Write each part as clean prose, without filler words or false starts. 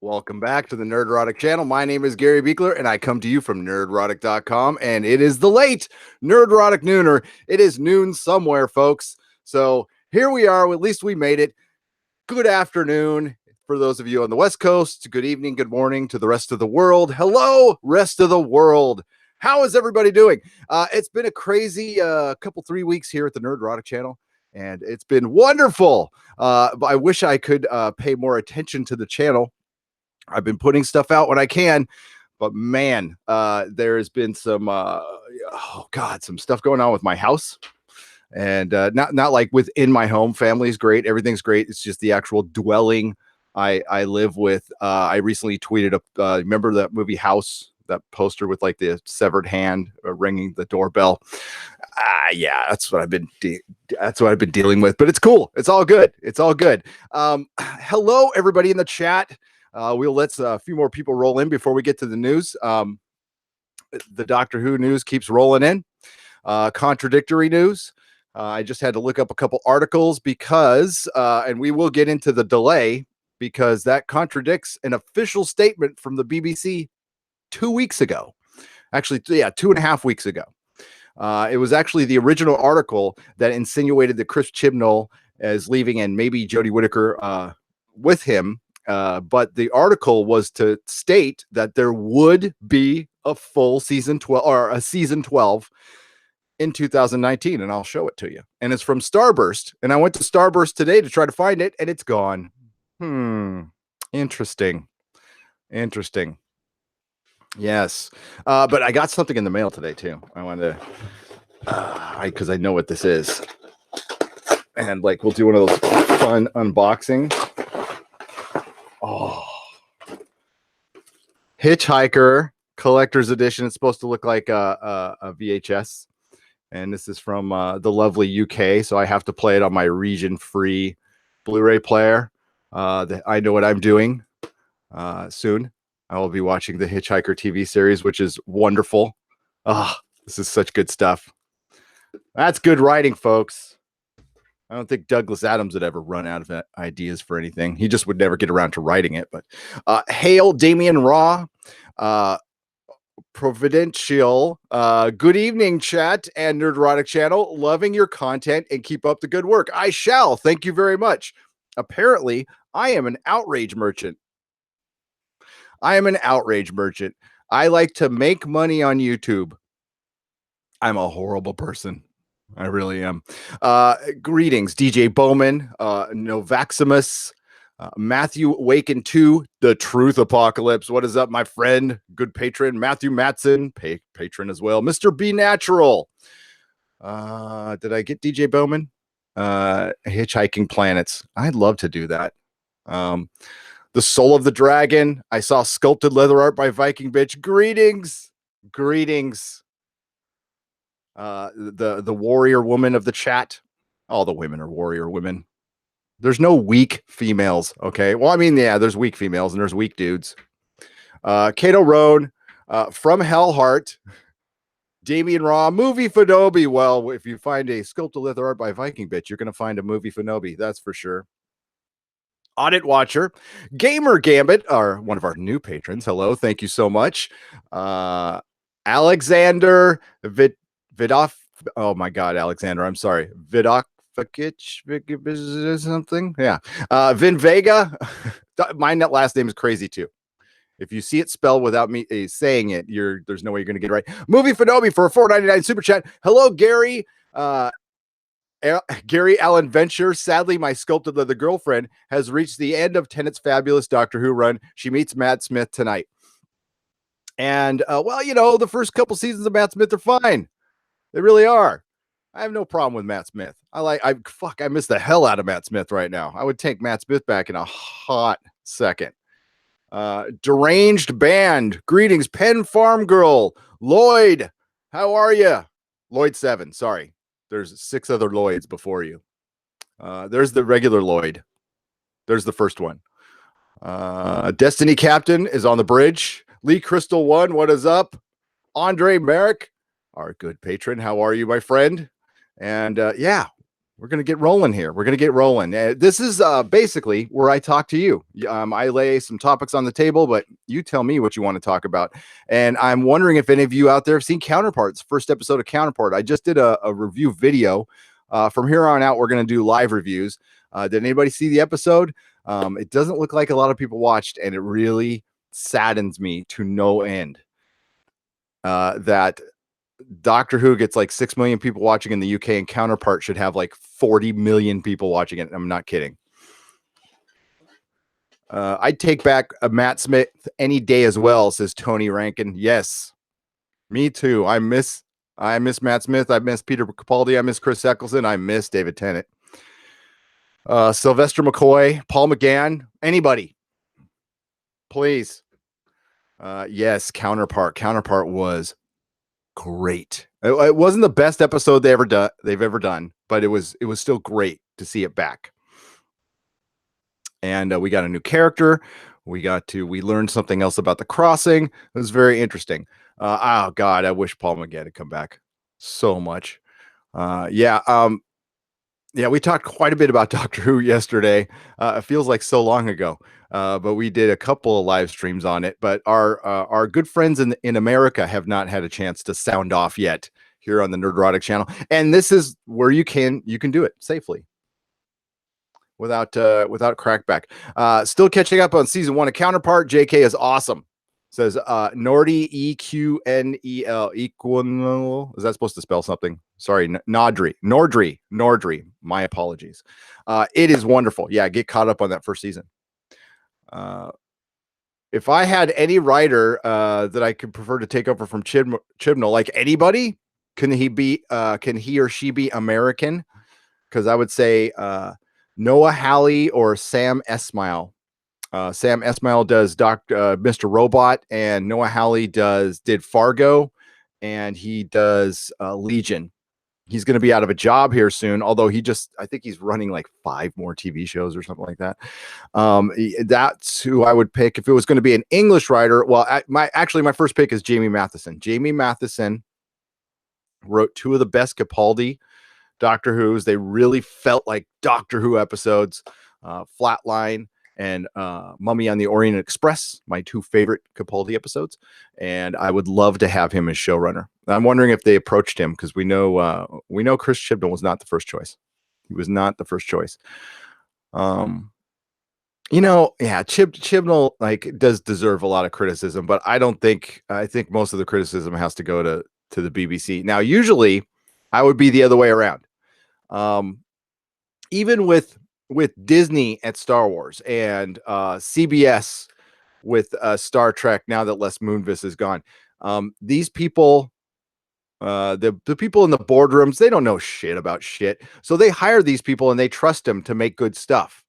Welcome back to the Nerdrotic channel. My name is Gary Beekler, and I come to you from nerdrotic.com, and it is the late Nerdrotic Nooner. It is noon somewhere, folks. So here we are. At least we made it. Good afternoon for those of you on the West Coast. Good evening, good morning to the rest of the world. Hello, rest of the world. How is everybody doing? It's been a crazy couple 3 weeks here at the Nerdrotic channel, and it's been wonderful. But I wish I could pay more attention to the channel. I've been putting stuff out when I can, but man, there has been some, some stuff going on with my house, and not like within my home. Family's great, everything's great. It's just the actual dwelling I live with. I recently tweeted up. Remember that movie House? That poster with like the severed hand ringing the doorbell. Yeah, that's what I've been. That's what I've been dealing with. But it's cool. It's all good. It's all good. Hello, everybody in the chat. We'll let a few more people roll in before we get to the news. The Doctor Who news keeps rolling in. Contradictory news. I just had to look up a couple articles because, and we will get into the delay because that contradicts an official statement from the BBC 2 weeks ago. Actually, 2.5 weeks ago. It was actually the original article that insinuated that Chris Chibnall is leaving and maybe Jodie Whittaker with him. But the article was to state that there would be a full season 12 or a season 12 in 2019. And I'll show it to you. And it's from Starburst. And I went to Starburst today to try to find it, and it's gone. Interesting. Yes. But I got something in the mail today too. I wanted to, because I know what this is. And like, we'll do one of those fun unboxings. Oh, Hitchhiker Collector's Edition. It's supposed to look like a VHS, and this is from the lovely UK. So I have to play it on my region-free Blu-ray player. I know what I'm doing. Soon, I will be watching the Hitchhiker TV series, which is wonderful. This is such good stuff. That's good writing, folks. I don't think Douglas Adams would ever run out of ideas for anything. He just would never get around to writing it. But hail, Damien Raw, Providential. Good evening, chat and Nerdrotic channel. Loving your content and keep up the good work. I shall. Thank you very much. Apparently, I am an outrage merchant. I like to make money on YouTube. I'm a horrible person. I really am. Greetings, DJ Bowman, Novaximus, Matthew Waken 2, The Truth Apocalypse. What is up, my friend? Good patron, Matthew Matson, patron as well. Mr. B Natural. Did I get DJ Bowman? Hitchhiking Planets. I'd love to do that. The Soul of the Dragon. I saw sculpted leather art by Viking Bitch. Greetings. The warrior woman of the chat. All the women are warrior women. There's no weak females. Okay. Well, I mean, yeah, there's weak females and there's weak dudes. Kato Roan, from Hellheart, Damien Raw, movie Fanobi. Well, if you find a sculpted leather art by Viking Bitch, you're going to find a movie Fanobi. That's for sure. Audit Watcher, Gamer Gambit, are one of our new patrons. Hello. Thank you so much. Alexander Vidoff. Oh my God, Alexander. I'm sorry. Vidovic something. Yeah. Vin Vega. My last name is crazy too. If you see it spelled without me saying it, there's no way you're going to get it right. Movie Fanobi for a $4.99 super chat. Hello, Gary. Gary Allen Venture. Sadly, my sculpted leather girlfriend has reached the end of Tennant's fabulous Doctor Who run. She meets Matt Smith tonight. And, well, you know, the first couple seasons of Matt Smith are fine. They really are. I have no problem with Matt Smith. I miss the hell out of Matt Smith right now. I would take Matt Smith back in a hot second. Deranged Band. Greetings, Penn Farm Girl. Lloyd, how are you? Lloyd 7, sorry. There's 6 other Lloyds before you. There's the regular Lloyd. There's the first one. Destiny Captain is on the bridge. Lee Crystal 1, what is up? Andre Merrick, our good patron. How are you, my friend? And yeah, We're going to get rolling here. We're going to get rolling. This is basically where I talk to you. I lay some topics on the table, but you tell me what you want to talk about. And I'm wondering if any of you out there have seen Counterpart's first episode of Counterpart. I just did a review video. From here on out, we're going to do live reviews. Did anybody see the episode? It doesn't look like a lot of people watched, and it really saddens me to no end that Doctor Who gets like 6 million people watching in the UK, and Counterpart should have like 40 million people watching it. I'm not kidding. I'd take back a Matt Smith any day as well, says Tony Rankin. Yes, me too. I miss Matt Smith. I miss Peter Capaldi. I miss Chris Eccleston. I miss David Tennant. Sylvester McCoy, Paul McGann, anybody, please. Yes, Counterpart was great. It wasn't the best episode they've ever done, but it was still great to see it back. And we got a new character. We learned something else about the crossing. It was very interesting. Oh God, I wish Paul McGann had come back so much. Yeah, we talked quite a bit about Doctor Who yesterday. It feels like so long ago, but we did a couple of live streams on it. But our good friends in America have not had a chance to sound off yet here on the Nerdrotic channel, and this is where you can do it safely without crackback. Still catching up on season 1 of Counterpart. JK is awesome. Says Nordy EQNEL equal. Is that supposed to spell something? Sorry, Nordry. My apologies. It is wonderful. Yeah, get caught up on that first season. If I had any writer that I could prefer to take over from Chibnall, like anybody, can he or she be American? Because I would say Noah Hawley or Sam Esmail. Sam Esmail does Mr. Robot, and Noah Hawley did Fargo, and he does Legion. He's going to be out of a job here soon, although I think he's running like 5 more TV shows or something like that. That's who I would pick if it was going to be an English writer. Well, my first pick is Jamie Matheson. Jamie Matheson wrote 2 of the best Capaldi Doctor Who's. They really felt like Doctor Who episodes. Flatline and Mummy on the Orient Express, my 2 favorite Capaldi episodes, and I would love to have him as showrunner. I'm wondering if they approached him, because we know Chris Chibnall was not the first choice. He was not the first choice. Chibnall does deserve a lot of criticism, but I think most of the criticism has to go to the BBC. Now, usually I would be the other way around. Even with Disney at Star Wars and CBS with Star Trek, now that Les Moonves is gone, these people, the people in the boardrooms, they don't know shit about shit. So they hire these people and they trust them to make good stuff.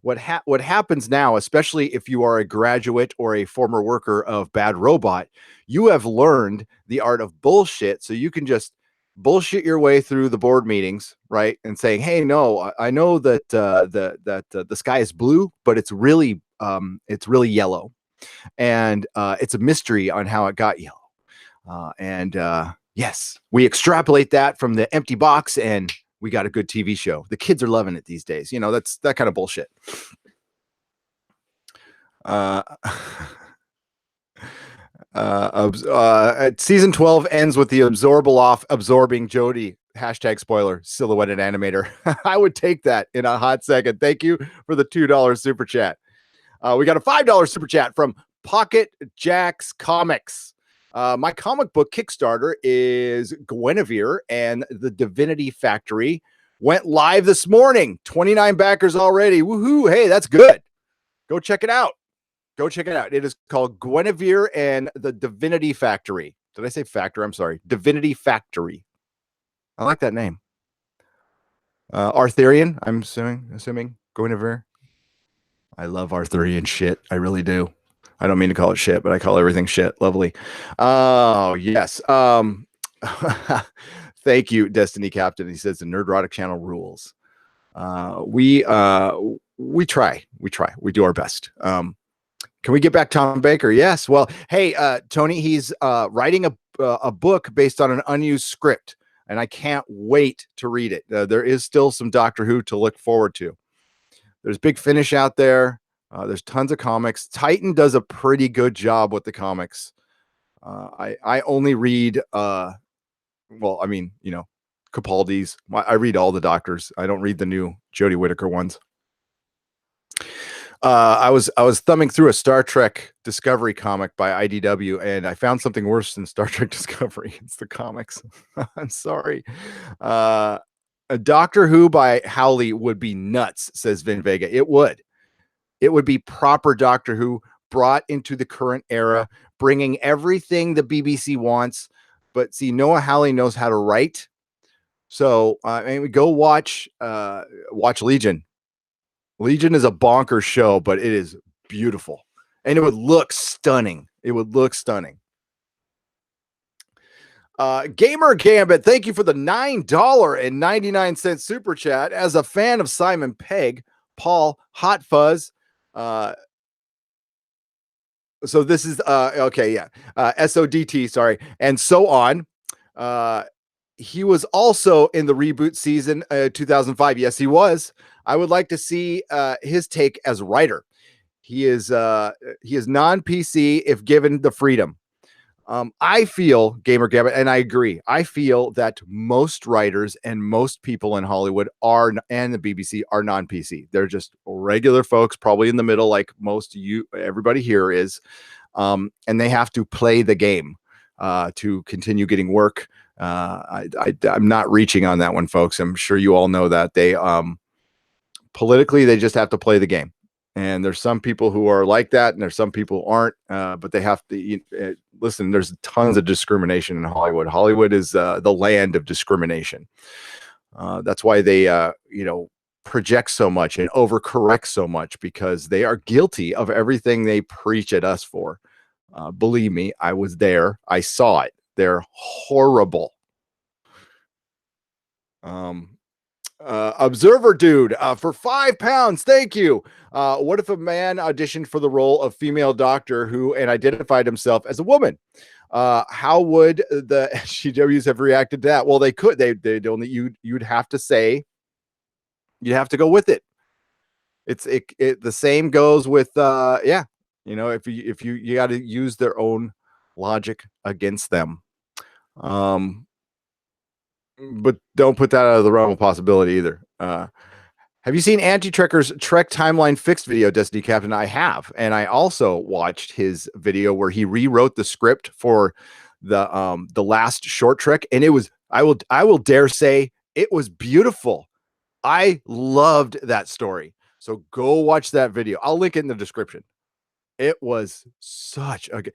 What happens now, especially if you are a graduate or a former worker of Bad Robot, you have learned the art of bullshit, so you can just bullshit your way through the board meetings, right? And saying, "Hey, no, I know that the sky is blue, but it's really yellow, and it's a mystery on how it got yellow." Yes, we extrapolate that from the empty box, and we got a good TV show. The kids are loving it these days. That's that kind of bullshit. Season 12 ends with the absorbing Jodie. #spoiler, silhouetted animator. I would take that in a hot second. Thank you for the $2 super chat. We got a $5 super chat from Pocket Jacks Comics. My comic book Kickstarter is Guinevere and the Divinity Factory. Went live this morning. 29 backers already. Woohoo! Hey, that's good. Go check it out. It is called Guinevere and the Divinity Factory. Did I say factor? I'm sorry. Divinity Factory. I like that name. Arthurian, I'm assuming. Guinevere. I love Arthurian shit. I really do. I don't mean to call it shit, but I call everything shit. Lovely. Oh, yes. Thank you, Destiny Captain. He says the Nerdrotic channel rules. We try. We do our best. Can we get back Tom Baker? Yes. Well, hey, Tony, he's writing a book based on an unused script. and I can't wait to read it. There is still some Doctor Who to look forward to. There's Big Finish out there. There's tons of comics. Titan does a pretty good job with the comics. I only read Capaldi's. I read all the Doctors. I don't read the new Jodie Whittaker ones. I was thumbing through a Star Trek Discovery comic by IDW, and I found something worse than Star Trek Discovery. It's the comics. I'm sorry. A Doctor Who by Howley would be nuts, says Vin Vega. It would. It would be proper Doctor Who brought into the current era, bringing everything the BBC wants. But see, Noah Hawley knows how to write. So go watch Legion. Legion is a bonkers show, but it is beautiful. And it would look stunning. Gamer Gambit, thank you for the $9.99 super chat. As a fan of Simon Pegg, Paul, Hot Fuzz, so this is SODT, sorry, and so on. He was also in the reboot season 2005. Yes, he was. I would like to see his take as writer. He is non-PC if given the freedom. I feel, Gamer Gambit, and I agree, I feel that most writers and most people in Hollywood and the BBC are non-PC. They're just regular folks, probably in the middle, like everybody here is. And they have to play the game to continue getting work. I'm not reaching on that one, folks. I'm sure you all know that. They politically, they just have to play the game. And there's some people who are like that, and there's some people who aren't, but they have to listen. There's tons of discrimination in Hollywood. Hollywood is the land of discrimination. That's why they, project so much and overcorrect so much, because they are guilty of everything they preach at us for. Believe me, I was there. I saw it. They're horrible. Observer Dude, for £5, thank you. What if a man auditioned for the role of female Doctor Who and identified himself as a woman? How would the SGWs have reacted to that? Well, they could. They'd only you'd have to say, you have to go with it. The same goes with if you got to use their own logic against them. But don't put that out of the realm of possibility either. Have you seen Anti-Trekker's Trek Timeline Fixed video, Destiny Captain? I have. And I also watched his video where he rewrote the script for the last short trek. And it was, I will dare say, it was beautiful. I loved that story. So go watch that video. I'll link it in the description. It was such a good,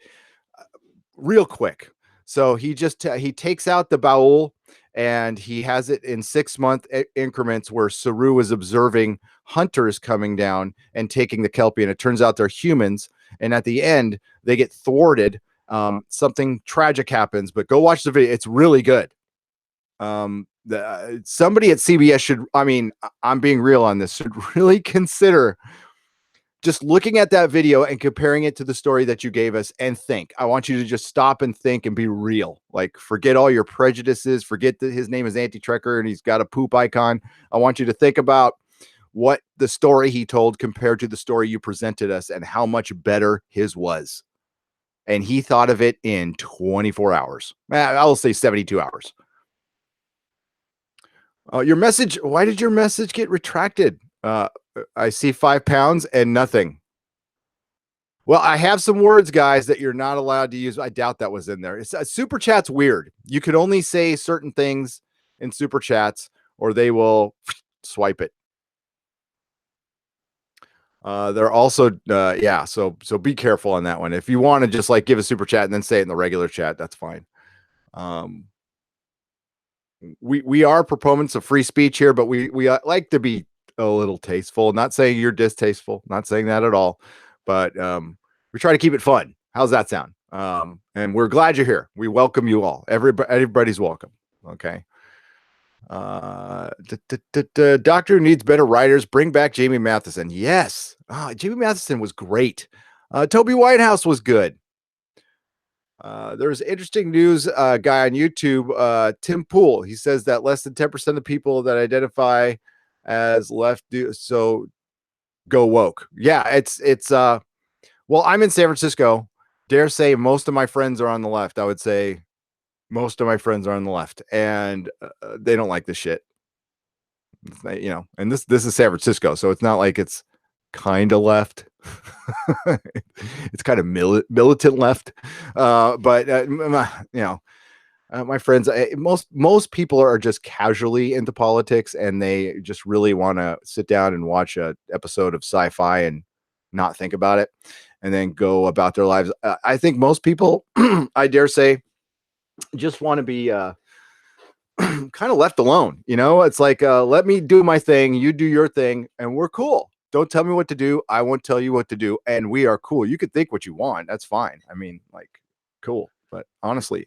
real quick. So he takes out the Baul, and he has it in 6-month increments where Saru is observing hunters coming down and taking the Kelpie, and it turns out they're humans. And at the end, they get thwarted. Something tragic happens, but go watch the video. It's really good. Somebody at CBS should, I'm being real on this, should really consider just looking at that video and comparing it to the story that you gave us and think. I want you to just stop and think and be real. Like, forget all your prejudices. Forget that his name is Anti-Trekker and he's got a poop icon. I want you to think about what the story he told compared to the story you presented us and how much better his was. And he thought of it in 24 hours. I'll say 72 hours. Your message, why did your message get retracted? I see £5 and nothing. Well, I have some words, guys, that you're not allowed to use. I doubt that was in there. Super chat's weird. You could only say certain things in super chats, or they will swipe it. They're also, So be careful on that one. If you want to just like give a super chat and then say it in the regular chat, that's fine. We are proponents of free speech here, but we like to be a little tasteful. Not saying you're distasteful, not saying that at all, but we try to keep it fun. How's that sound? And we're glad you're here. We welcome you all. Everybody's welcome. Okay. Doctor needs better writers. Bring back Jamie Matheson. Yes. Jamie Matheson was great. Toby Whitehouse was good. There's interesting news guy on YouTube, Tim Pool. He says that less than 10% of people that identify as left do so go woke. Yeah, it's well, I'm in San Francisco. Dare say most of my friends are on the left. I would say most of my friends are on the left, and they don't like this shit. And this is San Francisco, so it's not like it's kind of left. It's kind of militant left, but my friends, most people are just casually into politics, and they just really want to sit down and watch a episode of sci-fi and not think about it, and then go about their lives. I think most people, I dare say, just want to be kind of left alone. It's like, let me do my thing, you do your thing, and we're cool. Don't tell me what to do. I won't tell you what to do, and we are cool. You could think what you want. That's fine. I mean, like, cool. But honestly,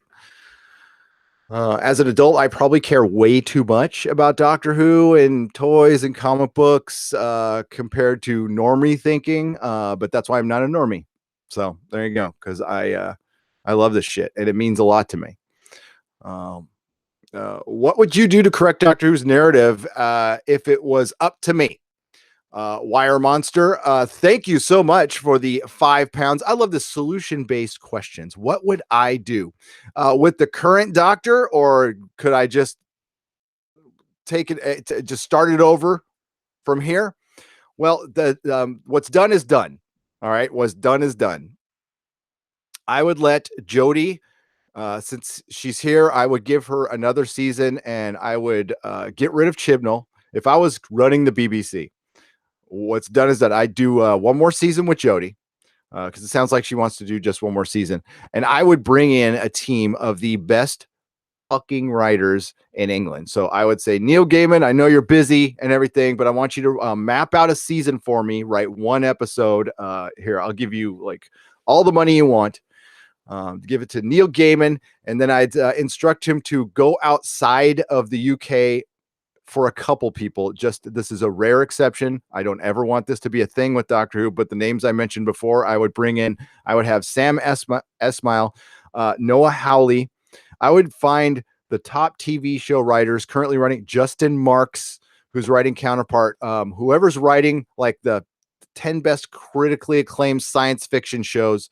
as an adult, I probably care way too much about Doctor Who and toys and comic books compared to normie thinking. But that's why I'm not a normie. So there you go. Because I love this shit, and it means a lot to me. What would you do to correct Doctor Who's narrative if it was up to me? Wire Monster, thank you so much for the £5. I love the solution-based questions. What would I do with the current Doctor, or could I just take it, just start it over from here? Well, what's done is done. All right, what's done is done. I would let Jodie, since she's here, I would give her another season, and I would get rid of Chibnall if I was running the BBC. What's done is that I do one more season with Jodie, because it sounds like she wants to do just one more season, and I would bring in a team of the best fucking writers in England. So I would say, Neil Gaiman, I know you're busy and everything, but I want you to map out a season for me. Write one episode. Here, I'll give you like all the money you want. Give it to Neil Gaiman, and then I'd instruct him to go outside of the UK for a couple people. Just, this is a rare exception. I don't ever want this to be a thing with Doctor Who, but the names I mentioned before, I would bring in. I would have Sam Esmail, Noah Hawley. I would find the top TV show writers currently running. Justin Marks, who's writing Counterpart. Whoever's writing like the 10 best critically acclaimed science fiction shows.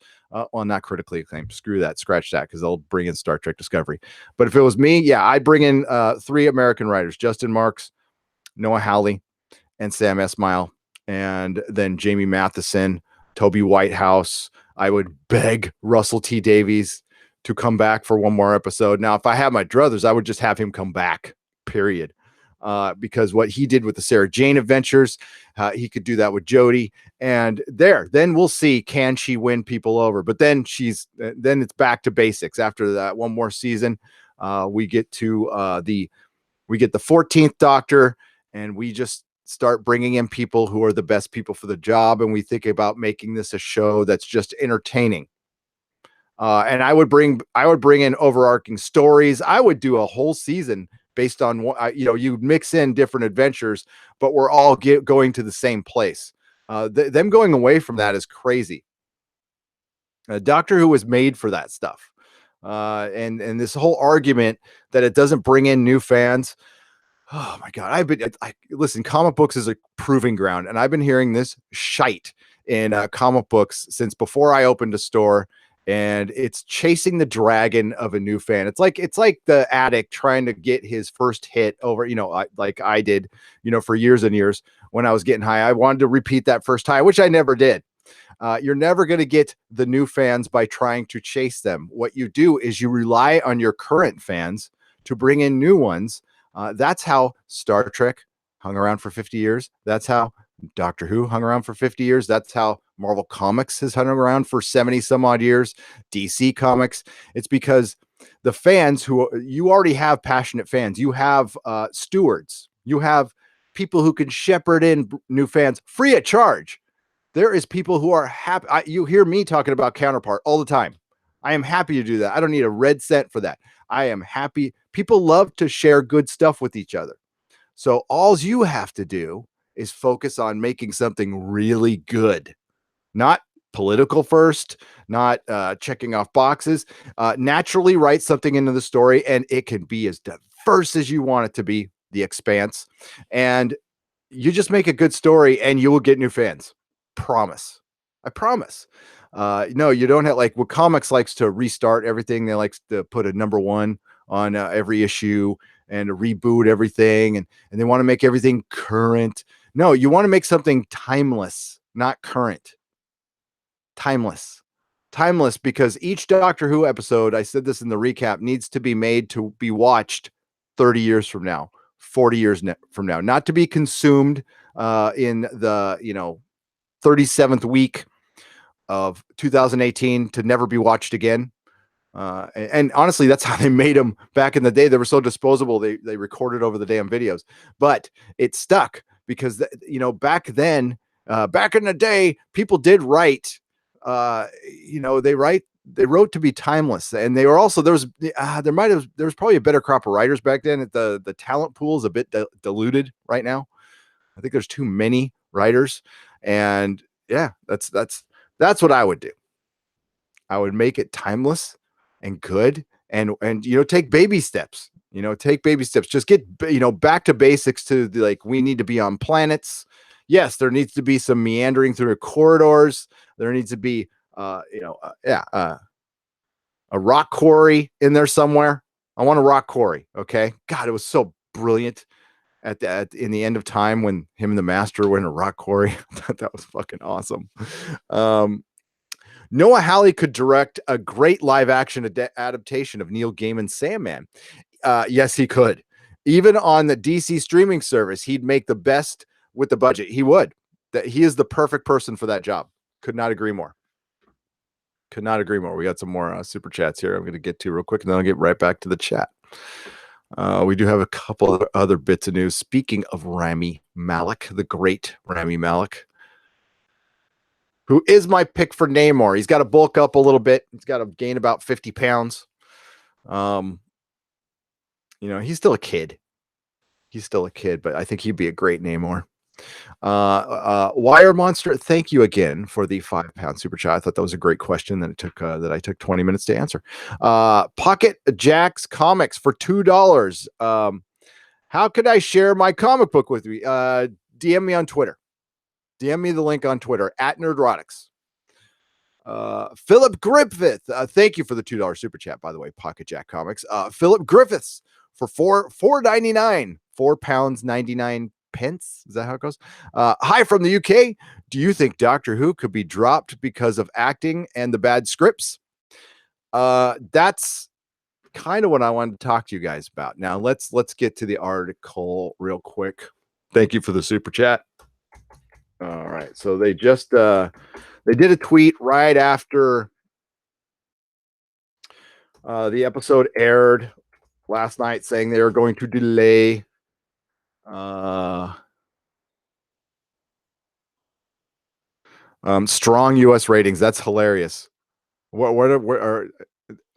Well, not critically acclaimed. Screw that. Scratch that, because they'll bring in Star Trek Discovery. But if it was me, yeah, I'd bring in 3 American writers: Justin Marks, Noah Hawley, and Sam Esmail, and then Jamie Matheson, Toby Whitehouse. I would beg Russell T Davies to come back for one more episode. Now, if I had my druthers, I would just have him come back, period. Because what he did with the Sarah Jane Adventures, he could do that with Jodie, and then we'll see, can she win people over? But then then it's back to basics. After that one more season, we get to the 14th Doctor, and we just start bringing in people who are the best people for the job, and we think about making this a show that's just entertaining. And I would bring in overarching stories. I would do a whole season based on what you mix in different adventures, but we're all going to the same place. Them going away from that is crazy. Doctor Who was made for that stuff, and this whole argument that it doesn't bring in new fans. Oh my God. Listen, comic books is a proving ground, and I've been hearing this shite in comic books since before I opened a store. And it's chasing the dragon of a new fan. It's like the addict trying to get his first hit over, like I did, for years and years. When I was getting high, I wanted to repeat that first high, which I never did. You're never going to get the new fans by trying to chase them. What you do is you rely on your current fans to bring in new ones. That's how Star Trek hung around for 50 years. That's how Doctor Who hung around for 50 years. That's how Marvel Comics has hung around for 70 some odd years. DC Comics. It's because the fans you already have passionate fans. You have stewards. You have people who can shepherd in new fans free of charge. There is people who are happy. You hear me talking about Counterpart all the time. I am happy to do that. I don't need a red cent for that. I am happy. People love to share good stuff with each other. So all you have to do is focus on making something really good. Not political first, not checking off boxes. Naturally write something into the story, and it can be as diverse as you want it to be. The Expanse, and you just make a good story, and you will get new fans. Promise. I promise. No, you don't have like what comics likes to restart everything. They like to put a number one on every issue and to reboot everything, and they want to make everything current. No, you want to make something timeless, not current. Timeless. Timeless, because each Doctor Who episode, I said this in the recap, needs to be made to be watched 30 years from now, 40 years from now, not to be consumed in the 37th week of 2018 to never be watched again. And honestly, that's how they made them back in the day. They were so disposable. They recorded over the damn videos, but it stuck because back then, back in the day, people did write. They wrote to be timeless, and they were also there was probably a better crop of writers back then. The talent pool is a bit diluted right now. I think there's too many writers, and yeah, that's what I would do. I would make it timeless and good, and take baby steps. Take baby steps. Just get back to basics. To we need to be on planets. Yes, there needs to be some meandering through the corridors. There needs to be a rock quarry in there somewhere. I want a rock quarry. Okay, God, it was so brilliant in the end of time when him and the Master were in a rock quarry. I thought that was fucking awesome. Noah Hawley could direct a great live action adaptation of Neil Gaiman's Sandman. Yes, he could. Even on the DC streaming service, he'd make the best with the budget. He would. That he is the perfect person for that job. Could not agree more. Could not agree more. We got some more super chats here I'm going to get to real quick, and then I'll get right back to the chat. We do have a couple of other bits of news. Speaking of Rami Malek, the great Rami Malek, who is my pick for Namor. He's got to bulk up a little bit. He's got to gain about 50 pounds. He's still a kid. He's still a kid, but I think he'd be a great Namor. Wire Monster, thank you again for the £5 super chat. I thought that was a great question that I took 20 minutes to answer. Pocket Jacks Comics for $2. How could I share my comic book with you? DM me on Twitter. DM me the link on Twitter at Nerdrotics. Philip Griffith, thank you for the $2 super chat, by the way. Pocket Jack Comics. Philip Griffiths for $4.99, £4.99. Is that how it goes? Hi from the UK. Do you think Doctor Who could be dropped because of acting and the bad scripts? That's kind of what I wanted to talk to you guys about. Now let's get to the article real quick. Thank you for the super chat. All right, so they just they did a tweet right after the episode aired last night, saying they were going to delay strong US ratings. That's hilarious. What are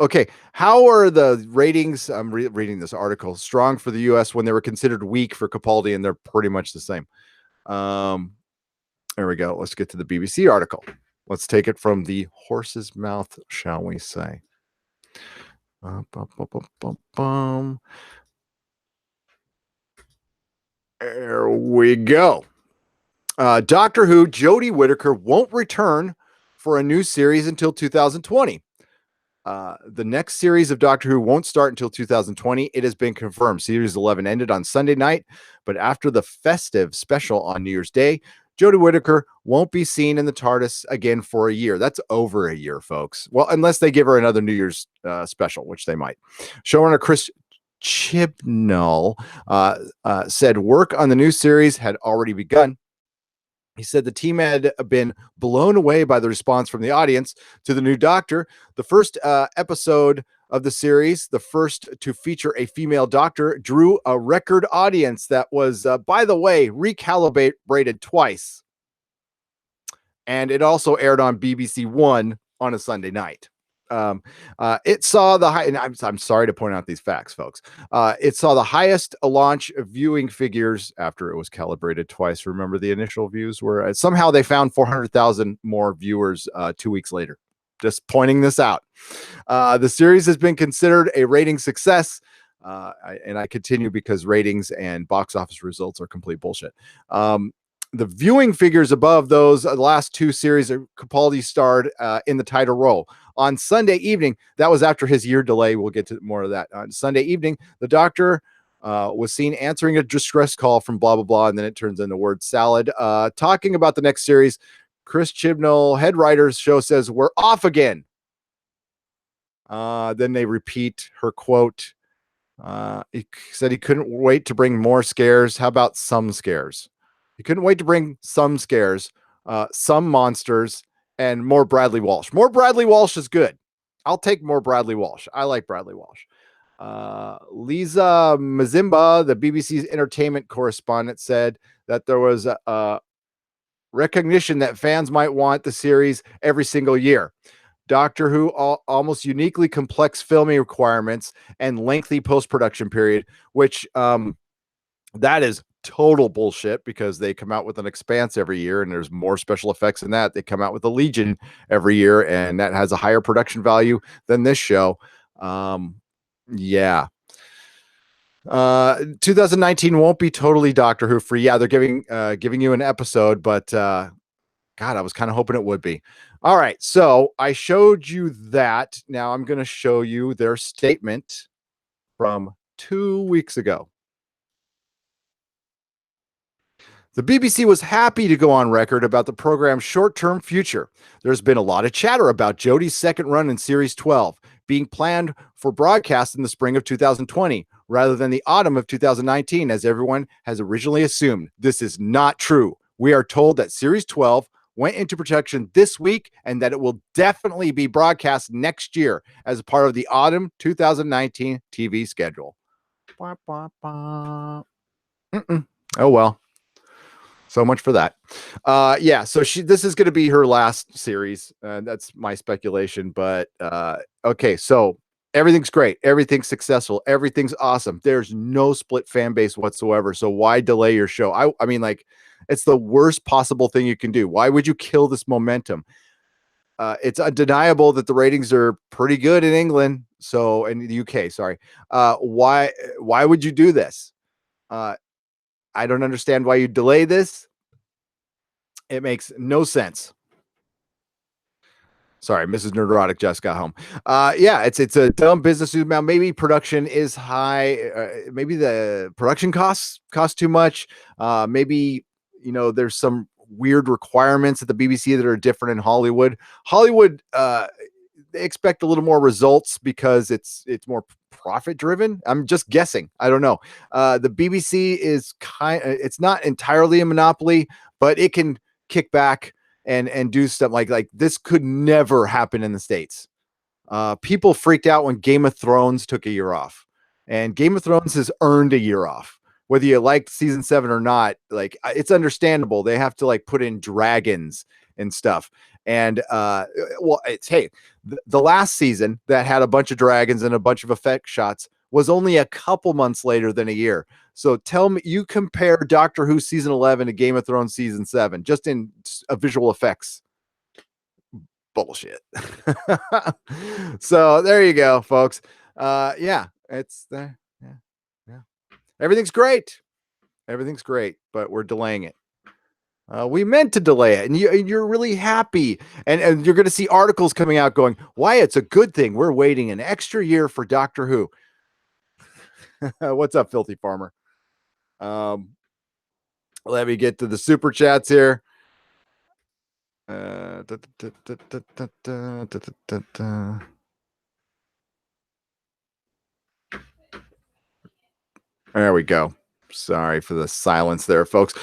okay, how are the ratings? I'm reading this article. Strong for the US when they were considered weak for Capaldi, and they're pretty much the same. There we go. Let's get to the BBC article. Let's take it from the horse's mouth, shall we say. There we go. Doctor Who, Jodie Whittaker won't return for a new series until 2020. The next series of Doctor Who won't start until 2020. It has been confirmed. Series 11 ended on Sunday night, but after the festive special on New Year's Day, Jodie Whittaker won't be seen in the TARDIS again for a year. That's over a year, folks. Well, unless they give her another New Year's special, which they might. Showrunner Chris Chibnall said work on the new series had already begun. He said the team had been blown away by the response from the audience to the new Doctor. The first episode of the series, the first to feature a female Doctor, drew a record audience that was, by the way, recalibrated twice. And it also aired on BBC One on a Sunday night. It saw the high, and I'm sorry to point out these facts, folks. It saw the highest launch viewing figures after it was calibrated twice. Remember, the initial views were somehow they found 400,000 more viewers 2 weeks later. Just pointing this out. The series has been considered a rating success. I continue because ratings and box office results are complete bullshit. The viewing figures above those, the last two series, Capaldi starred in the title role. On Sunday evening, that was after his year delay. We'll get to more of that. On Sunday evening, the Doctor was seen answering a distress call from blah, blah, blah, and then it turns into word salad. Talking about the next series, Chris Chibnall, head writer's show, says, "We're off again." Then they repeat her quote. He said he couldn't wait to bring more scares. How about some scares? He couldn't wait to bring some scares, some monsters, and more Bradley Walsh. More Bradley Walsh is good. I'll take more Bradley Walsh. I like Bradley Walsh. Lisa Mazimba, the BBC's entertainment correspondent, said that there was a recognition that fans might want the series every single year. Doctor Who almost uniquely complex filming requirements and lengthy post-production period, which that is total bullshit because they come out with an Expanse every year and there's more special effects than that. They come out with a Legion every year and that has a higher production value than this show. Yeah. 2019 won't be totally Doctor Who free. Yeah, they're giving you an episode, but God, I was kind of hoping it would be. All right, so I showed you that. Now I'm going to show you their statement from 2 weeks ago. The BBC was happy to go on record about the program's short-term future. There's been a lot of chatter about Jodie's second run in Series 12 being planned for broadcast in the spring of 2020 rather than the autumn of 2019, as everyone has originally assumed. This is not true. We are told that Series 12 went into production this week and that it will definitely be broadcast next year as a part of the autumn 2019 TV schedule. Oh, well. So much for that. Yeah, so this is going to be her last series. That's my speculation. But okay, so everything's great. Everything's successful. Everything's awesome. There's no split fan base whatsoever. So why delay your show? I mean, like, it's the worst possible thing you can do. Why would you kill this momentum? It's undeniable that the ratings are pretty good in England. So in the UK, sorry. Why would you do this? I don't understand why you delay this. It makes no sense. Sorry, Mrs. Nerdrotic just got home. Yeah, it's a dumb business move. Now, maybe production is high. Maybe the production cost too much. Maybe, there's some weird requirements at the BBC that are different in Hollywood. Hollywood, they expect a little more results because it's more profit driven. I'm just guessing. I don't know. The BBC is it's not entirely a monopoly, but it can kick back and do stuff like this could never happen in the States. People freaked out when Game of Thrones took a year off, and Game of Thrones has earned a year off. Whether you like season 7 or not, like, it's understandable. They have to like put in dragons and stuff. And well, it's the last season that had a bunch of dragons and a bunch of effect shots was only a couple months later than a year. So tell me, you compare Doctor Who season 11 to Game of Thrones season 7, just in visual effects. Bullshit. So there you go, folks. Yeah, it's there. Yeah. Everything's great. Everything's great, but we're delaying it. We meant to delay it, and you're really happy. And you're going to see articles coming out going, why it's a good thing we're waiting an extra year for Doctor Who. What's up, Filthy Farmer? Let me get to the super chats here. There we go. Sorry for the silence there, folks.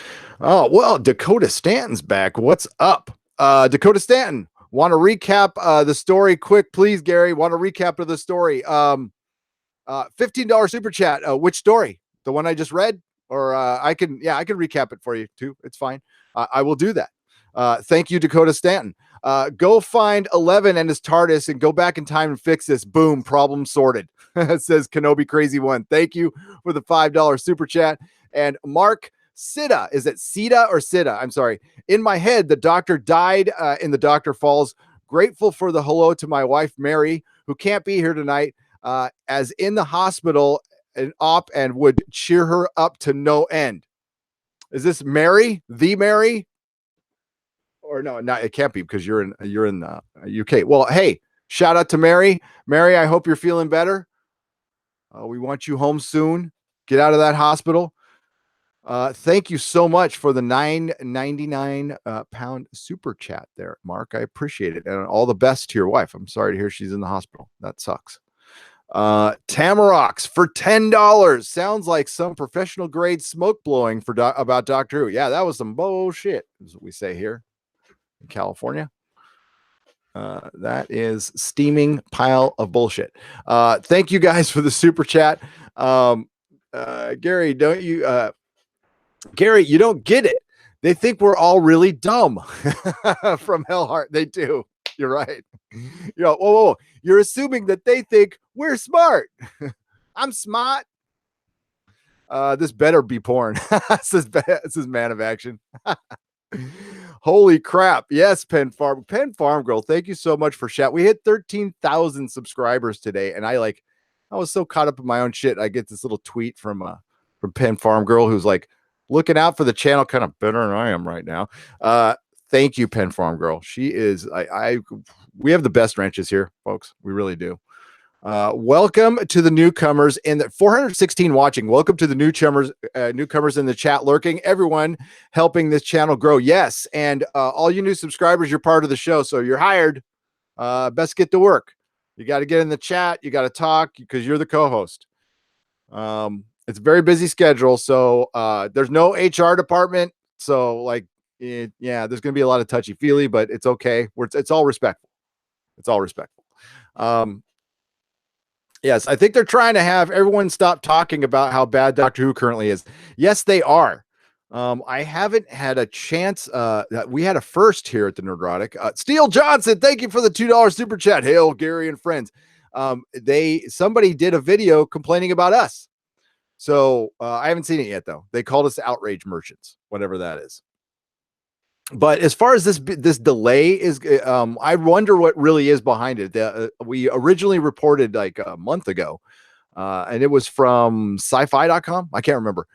Oh, well, Dakota Stanton's back. What's up? Dakota Stanton, want to recap the story quick, please, Gary? Want to recap of the story? $15 super chat. Which story? The one I just read? Or I can recap it for you too. It's fine. I will do that. Thank you, Dakota Stanton. Go find 11 and his TARDIS and go back in time and fix this. Boom, problem sorted. Says Kenobi Crazy One. Thank you for the $5 super chat. And Mark Sida, is it Sida or Sida? I'm sorry. In my head, the doctor died in the Doctor Falls. Grateful for the hello to my wife, Mary, who can't be here tonight, as in the hospital and op and would cheer her up to no end. Is this Mary? The Mary? Or no, not it can't be because you're in UK. Well, hey, shout out to Mary. Mary, I hope you're feeling better. We want you home soon. Get out of that hospital. Thank you so much for the £9.99 pound super chat there, Mark. I appreciate it. And all the best to your wife. I'm sorry to hear she's in the hospital. That sucks. Tamarox for $10. Sounds like some professional grade smoke blowing for about Doctor Who. Yeah, that was some bullshit, is what we say here in California. That is steaming pile of bullshit. Thank you guys for the super chat. Gary, Gary, you don't get it. They think we're all really dumb. From Hellheart, they do. You're right. Whoa. You're assuming that they think we're smart. I'm smart. This better be porn. This is Man of Action. Holy crap. Yes, Penn Farm Girl. Thank you so much for chat. We hit 13,000 subscribers today. And I was so caught up in my own shit. I get this little tweet from Penn Farm Girl, who's like looking out for the channel kind of better than I am right now. Thank you, Penn Farm Girl. She is, we have the best wrenches here, folks. We really do. Welcome to the newcomers in the 416 watching. Welcome to the newcomers in the chat lurking. Everyone helping this channel grow. Yes. And all you new subscribers, you're part of the show. So you're hired. Best get to work. You got to get in the chat. You got to talk because you're the co-host. It's a very busy schedule. So there's no HR department. So there's going to be a lot of touchy feely, but it's okay. It's all respectful. It's all respectful. Yes, I think they're trying to have everyone stop talking about how bad Doctor Who currently is. Yes, they are. I haven't had a chance. We had a first here at the Nerdrotic. Steele Johnson, thank you for the $2 super chat. Hail, Gary and friends. Somebody did a video complaining about us. So I haven't seen it yet, though. They called us outrage merchants, whatever that is. But as far as this delay is, I wonder what really is behind it. We originally reported like a month ago, and it was from sci-fi.com. I can't remember,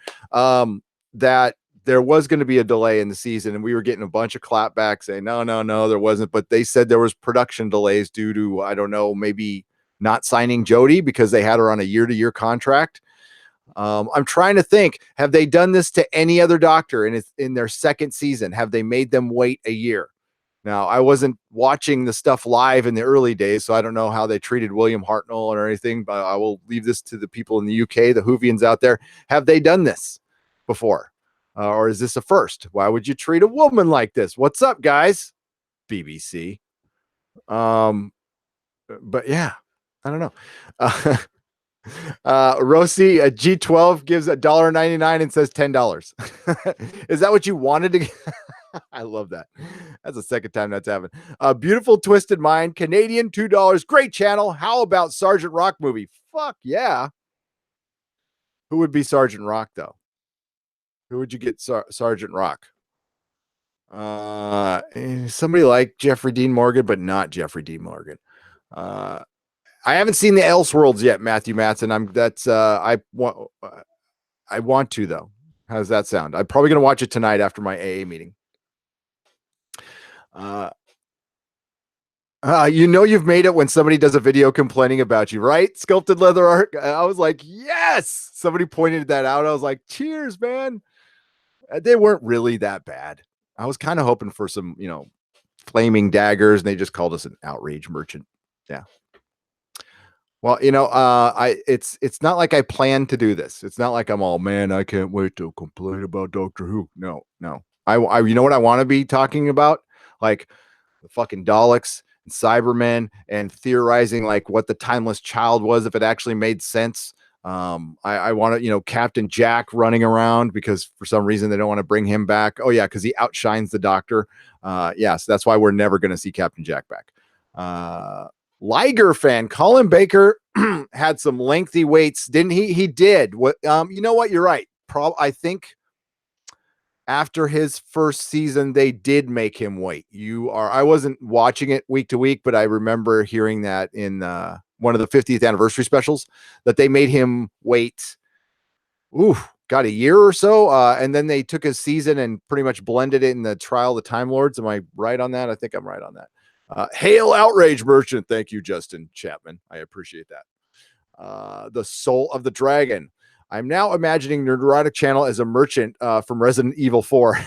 that there was going to be a delay in the season, and we were getting a bunch of clapbacks saying, no, there wasn't. But they said there was production delays due to, I don't know, maybe not signing Jodie because they had her on a year-to-year contract. I'm trying to think, have they done this to any other Doctor in their second season? Have they made them wait a year? Now, I wasn't watching the stuff live in the early days, so I don't know how they treated William Hartnell or anything, but I will leave this to the people in the UK, the Whovians out there. Have they done this before? Or is this a first? Why would you treat a woman like this? What's up, guys? BBC. But yeah, I don't know. Rosie, a G12 gives $1.99 and says $10. Is that what you wanted to get? I love that. That's the second time that's happened. Beautiful Twisted Mind, Canadian, $2. Great channel. How about Sergeant Rock movie? Fuck yeah. Who would be Sergeant Rock, though? Who would you get Sergeant Rock? Somebody like Jeffrey Dean Morgan, but not Jeffrey Dean Morgan. I haven't seen the Elseworlds yet, Matthew Matson. I want to, though. How does that sound? I'm probably going to watch it tonight after my AA meeting. You've made it when somebody does a video complaining about you, right? Sculpted leather art. I was like, yes. Somebody pointed that out. I was like, cheers, man. They weren't really that bad. I was kind of hoping for some, flaming daggers, and they just called us an outrage merchant. Yeah. Well, it's not like I planned to do this. It's not like I'm all, man, I can't wait to complain about Doctor Who. No. I you know what I want to be talking about? Like the fucking Daleks and Cybermen and theorizing like what the timeless child was, if it actually made sense. I want to, Captain Jack running around because for some reason they don't want to bring him back. Oh yeah, because he outshines the Doctor. Yeah, so that's why we're never going to see Captain Jack back. Liger fan Colin Baker had some lengthy waits, didn't he? He did. What? You know what? You're right. I think after his first season, they did make him wait. I wasn't watching it week to week, but I remember hearing that in one of the 50th anniversary specials that they made him wait. Got a year or so. And then they took his season and pretty much blended it in the Trial of the Time Lords. Am I right on that? I think I'm right on that. Hail Outrage Merchant. Thank you, Justin Chapman. I appreciate that. The Soul of the Dragon. I'm now imagining Nerdrotic Channel as a merchant from Resident Evil 4.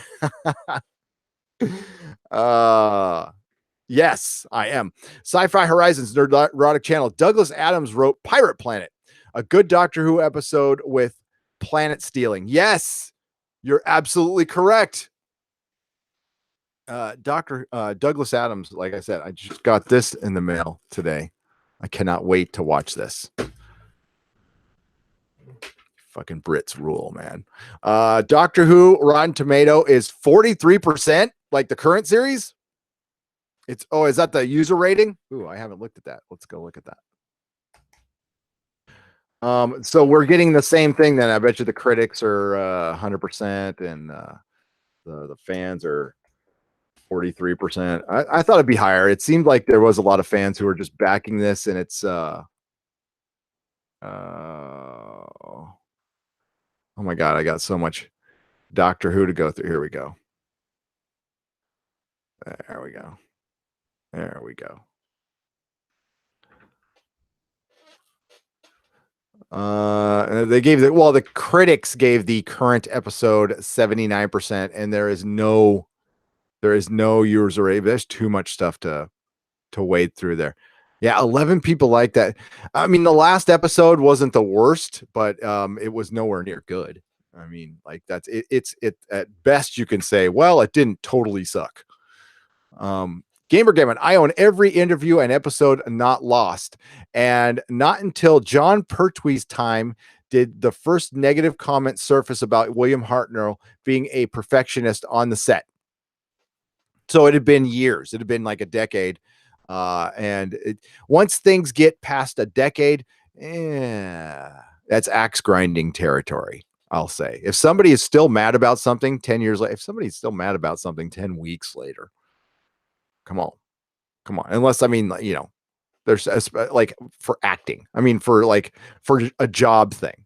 Yes, I am. Sci-Fi Horizons Nerdrotic Channel. Douglas Adams wrote Pirate Planet, a good Doctor Who episode with planet stealing. Yes, you're absolutely correct. Dr. Douglas Adams, like I said, I just got this in the mail today. I cannot wait to watch this. Fucking Brits rule, man. Doctor Who Rotten Tomato is 43%, like the current series. Is that the user rating? Ooh, I haven't looked at that. Let's go look at that. So we're getting the same thing then. I bet you the critics are 100% and the fans are 43%. I thought it'd be higher. It seemed like there was a lot of fans who were just backing this, and it's oh my god, I got so much Doctor Who to go through. Here we go. There we go. There we go. The critics gave the current episode 79%, and there is no user rating. There's too much stuff to wade through there. Yeah, 11 people like that. I mean, the last episode wasn't the worst, but it was nowhere near good. I mean, like it's at best you can say, well, it didn't totally suck. Gamer Gammon, I own every interview and episode not lost. And not until John Pertwee's time did the first negative comment surface about William Hartnell being a perfectionist on the set. So it had been years. It had been like a decade. Once things get past a decade, that's axe grinding territory. I'll say. If somebody is still mad about something 10 years later, if somebody's still mad about something 10 weeks later, come on. Unless, I mean, there's like for acting. I mean, for a job thing.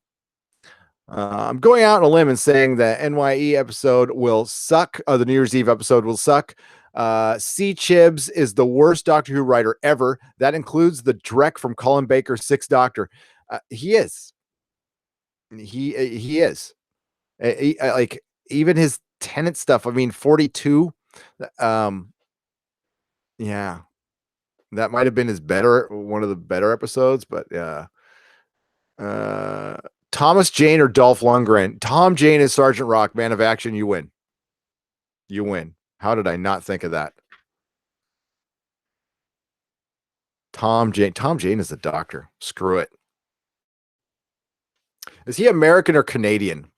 I'm going out on a limb and saying the NYE episode will suck. The New Year's Eve episode will suck. C. Chibs is the worst Doctor Who writer ever. That includes the Drek from Colin Baker's Sixth Doctor. He is. He is. Like even his Tenant stuff. I mean, 42. Yeah, that might have been one of the better episodes, but yeah. Thomas Jane or Dolph Lundgren. Tom Jane is Sergeant Rock, Man of Action. You win. How did I not think of that? Tom Jane is the Doctor. Screw it. Is he American or Canadian?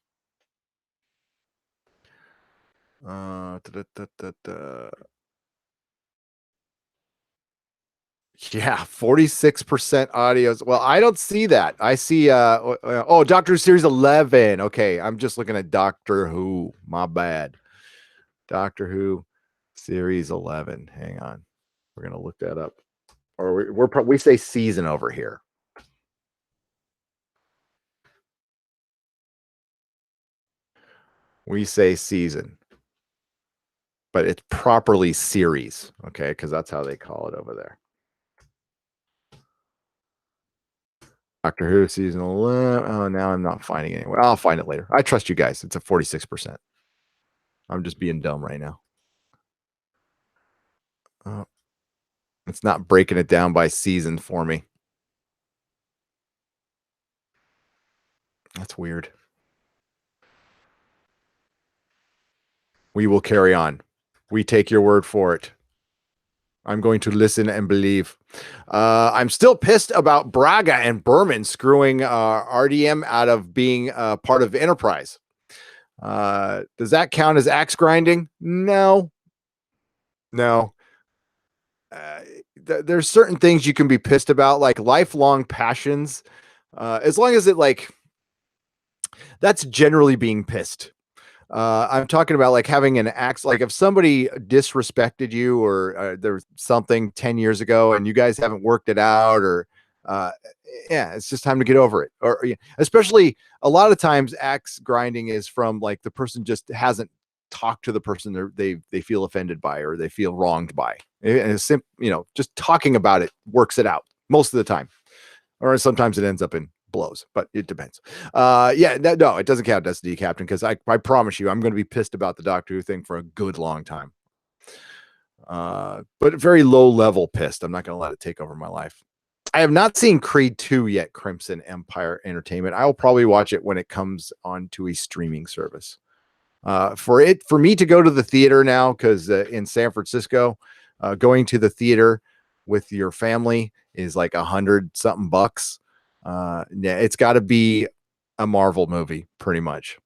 Yeah, 46% audios. Well, I don't see that. I see Doctor Who Series 11. Okay, I'm just looking at Doctor Who. My bad. Doctor Who Series 11. Hang on. We're going to look that up. Or we say season over here. We say season. But it's properly series, okay? Because that's how they call it over there. Doctor Who season 11. Oh, now I'm not finding it anywhere. I'll find it later. I trust you guys. It's a 46%. I'm just being dumb right now. Oh, it's not breaking it down by season for me. That's weird. We will carry on. We take your word for it. I'm going to listen and believe. I'm still pissed about Braga and Berman screwing RDM out of being part of Enterprise. Does that count as axe grinding? No. Uh, there's certain things you can be pissed about, like lifelong passions. As long as that's generally being pissed. I'm talking about like having an axe, like if somebody disrespected you or there's something 10 years ago and you guys haven't worked it out or, uh, yeah, it's just time to get over it. Or especially a lot of times axe grinding is from like the person just hasn't talked to the person they feel offended by or they feel wronged by. And it's just talking about it works it out most of the time. Or sometimes it ends up in blows, but it depends. No, it doesn't count SD captain because I promise you, I'm going to be pissed about the Doctor Who thing for a good long time. But very low level pissed. I'm not going to let it take over my life. I have not seen Creed 2 yet, Crimson Empire Entertainment. I will probably watch it when it comes onto a streaming service. For me to go to the theater now, because in San Francisco, going to the theater with your family is like $100-something. Yeah, it's got to be a Marvel movie, pretty much,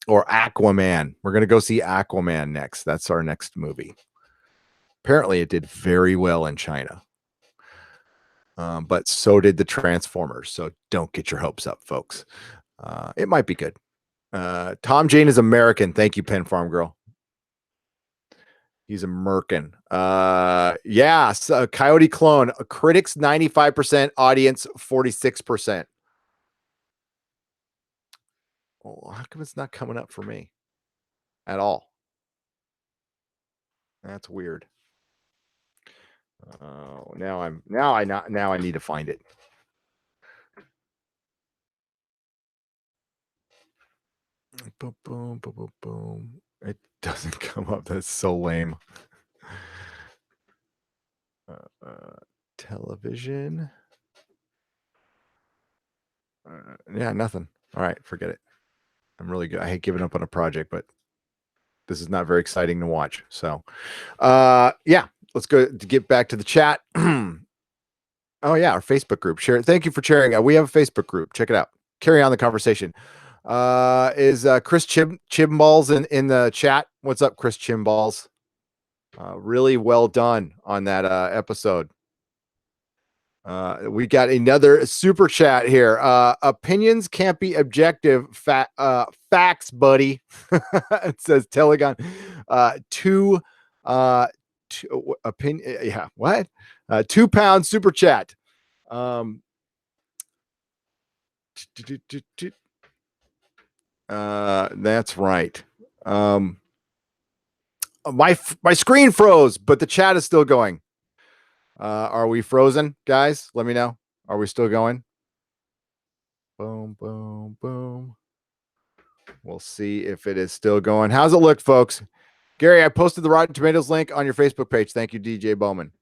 or Aquaman. We're gonna go see Aquaman next. That's our next movie. Apparently, it did very well in China, but so did the Transformers. So don't get your hopes up, folks. It might be good. Tom Jane is American. Thank you, Pen Farm Girl. He's American. So Coyote Clone. Critics 95%, audience 46%. Well, how come it's not coming up for me at all? That's weird. Now I need to find it. Boom, boom, boom, boom, boom. It doesn't come up. That's so lame. Television. Yeah, nothing. All right, forget it. I'm really good. I hate giving up on a project, but this is not very exciting to watch. So, let's go to get back to the chat. Oh yeah, our Facebook group. Share it. Thank you for sharing. We have a Facebook group. Check it out. Carry on the conversation. Is Chris Chimballs in the chat? What's up, Chris Chimballs? Really well done on that episode. We got another super chat here. Opinions can't be objective. Facts, buddy. It says Telegon. Opinion. Yeah. What? £2 super chat. That's right. My screen froze, but the chat is still going. Are we frozen, guys? Let me know. Are we still going? Boom, boom, boom. We'll see if it is still going. How's it look, folks? Gary, I posted the Rotten Tomatoes link on your Facebook page. Thank you, DJ Bowman.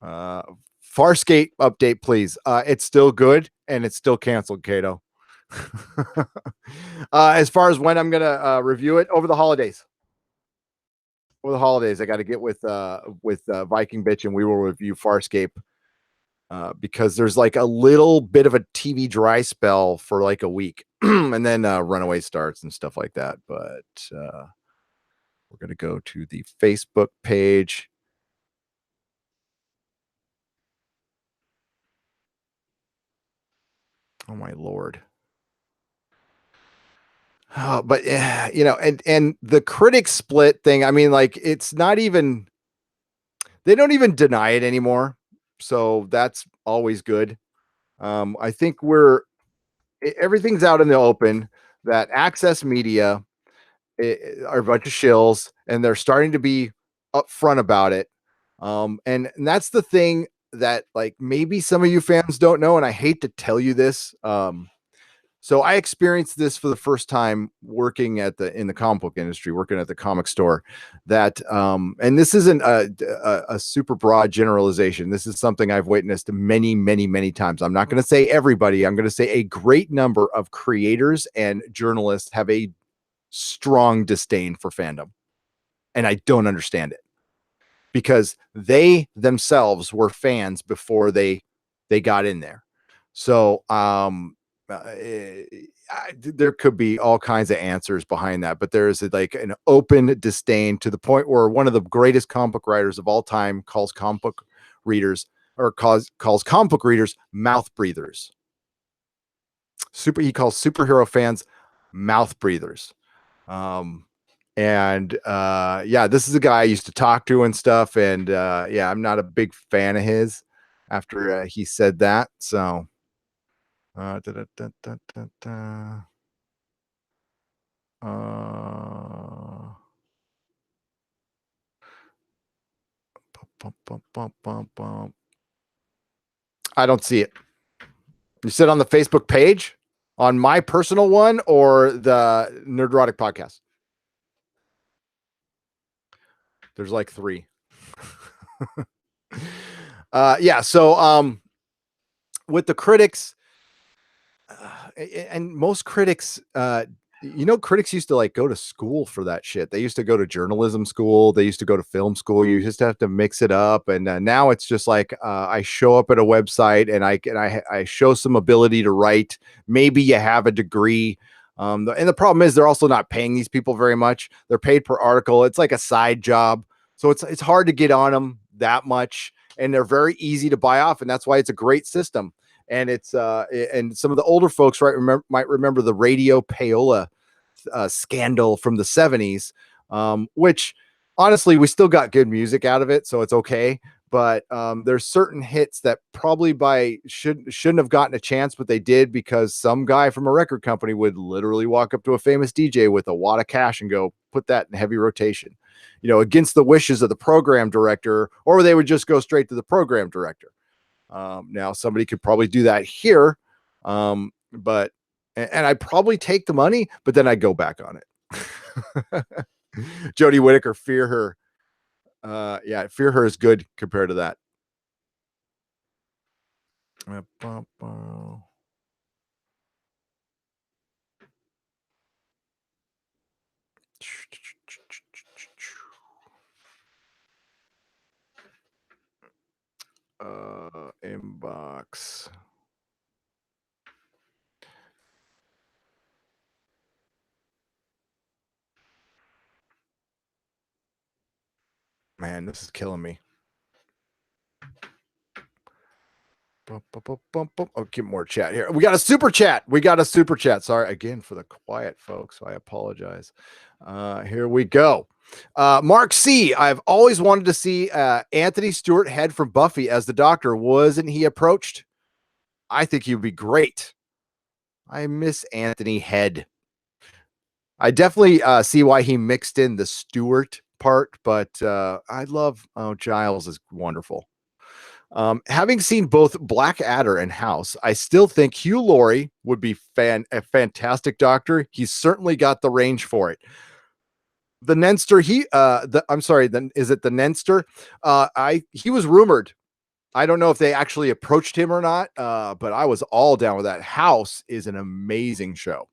Farscape update, please. It's still good and it's still canceled, Kato. As far as when I'm gonna review it, over the holidays. Over the holidays, I got to get with Viking Bitch and we will review Farscape. Because there's like a little bit of a TV dry spell for like a week and then Runaway starts and stuff like that. But we're going to go to the Facebook page. Oh, my Lord. But and the critics split thing. I mean, like, it's not even, they don't even deny it anymore. So that's always good. I think everything's out in the open that Access Media are a bunch of shills and they're starting to be upfront about it. And that's the thing that like maybe some of you fans don't know. And I hate to tell you this. So I experienced this for the first time working in the comic book industry, working at the comic store that, and this isn't a super broad generalization. This is something I've witnessed many, many, many times. I'm not going to say everybody. I'm going to say a great number of creators and journalists have a strong disdain for fandom. And I don't understand it. because they themselves were fans before they got in there. So there could be all kinds of answers behind that, but there is like an open disdain to the point where one of the greatest comic book writers of all time calls comic book readers calls comic book readers mouth breathers. He calls superhero fans mouth breathers. And yeah, this is a guy I used to talk to and stuff, and yeah, I'm not a big fan of his after he said that. So da, da, da, da, da, da. I don't see it. You said on the Facebook page, on my personal one, or the Nerdrotic podcast? There's like 3. Yeah. So with the critics, and most critics, critics used to like go to school for that shit. They used to go to journalism school. They used to go to film school. You just have to mix it up. And now it's just like I show up at a website and I show some ability to write. Maybe you have a degree. And the problem is they're also not paying these people very much. They're paid per article. It's like a side job. So it's hard to get on them that much. And they're very easy to buy off. And that's why it's a great system. And it's and some of the older folks might remember the Radio Payola scandal from the 70s, which honestly we still got good music out of it, so it's okay. But there's certain hits that probably shouldn't have gotten a chance, but they did because some guy from a record company would literally walk up to a famous DJ with a wad of cash and go, put that in heavy rotation, against the wishes of the program director, or they would just go straight to the program director. Now somebody could probably do that here, but I'd probably take the money, but then I'd go back on it. Jodie Whittaker, Fear Her. Yeah, Fear Her is good compared to that. Inbox. Man, this is killing me. Oh, get more chat here. We got a super chat. Sorry again for the quiet, folks. I apologize. Here we go. Mark C. I've always wanted to see Anthony Stewart Head from Buffy as the Doctor. Wasn't he approached? I think he would be great. I miss Anthony Head. I definitely see why he mixed in the Stewart part, but I love Giles is wonderful. Having seen both Blackadder and House, I still think Hugh Laurie would be a fantastic Doctor. He's certainly got the range for it. The Nenster, is it the Nenster? He was rumored. I don't know if they actually approached him or not, but I was all down with that. House is an amazing show.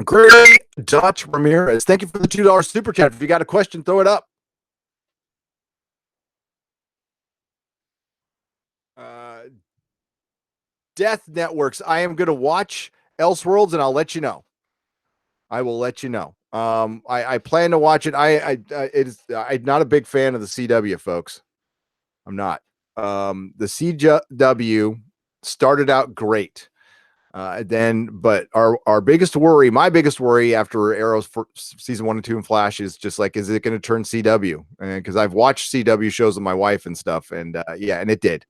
Great Dutch Ramirez, thank you for the $2 super chat. If you got a question, throw it up. Death Networks. I am going to watch Elseworlds, and I'll let you know. I will let you know. I plan to watch it. I'm not a big fan of the CW, folks. I'm not. The CW started out great. But my biggest worry after Arrow's season 1 and 2 and Flash is just like, is it going to turn CW? And because I've watched CW shows with my wife and stuff, and and it did.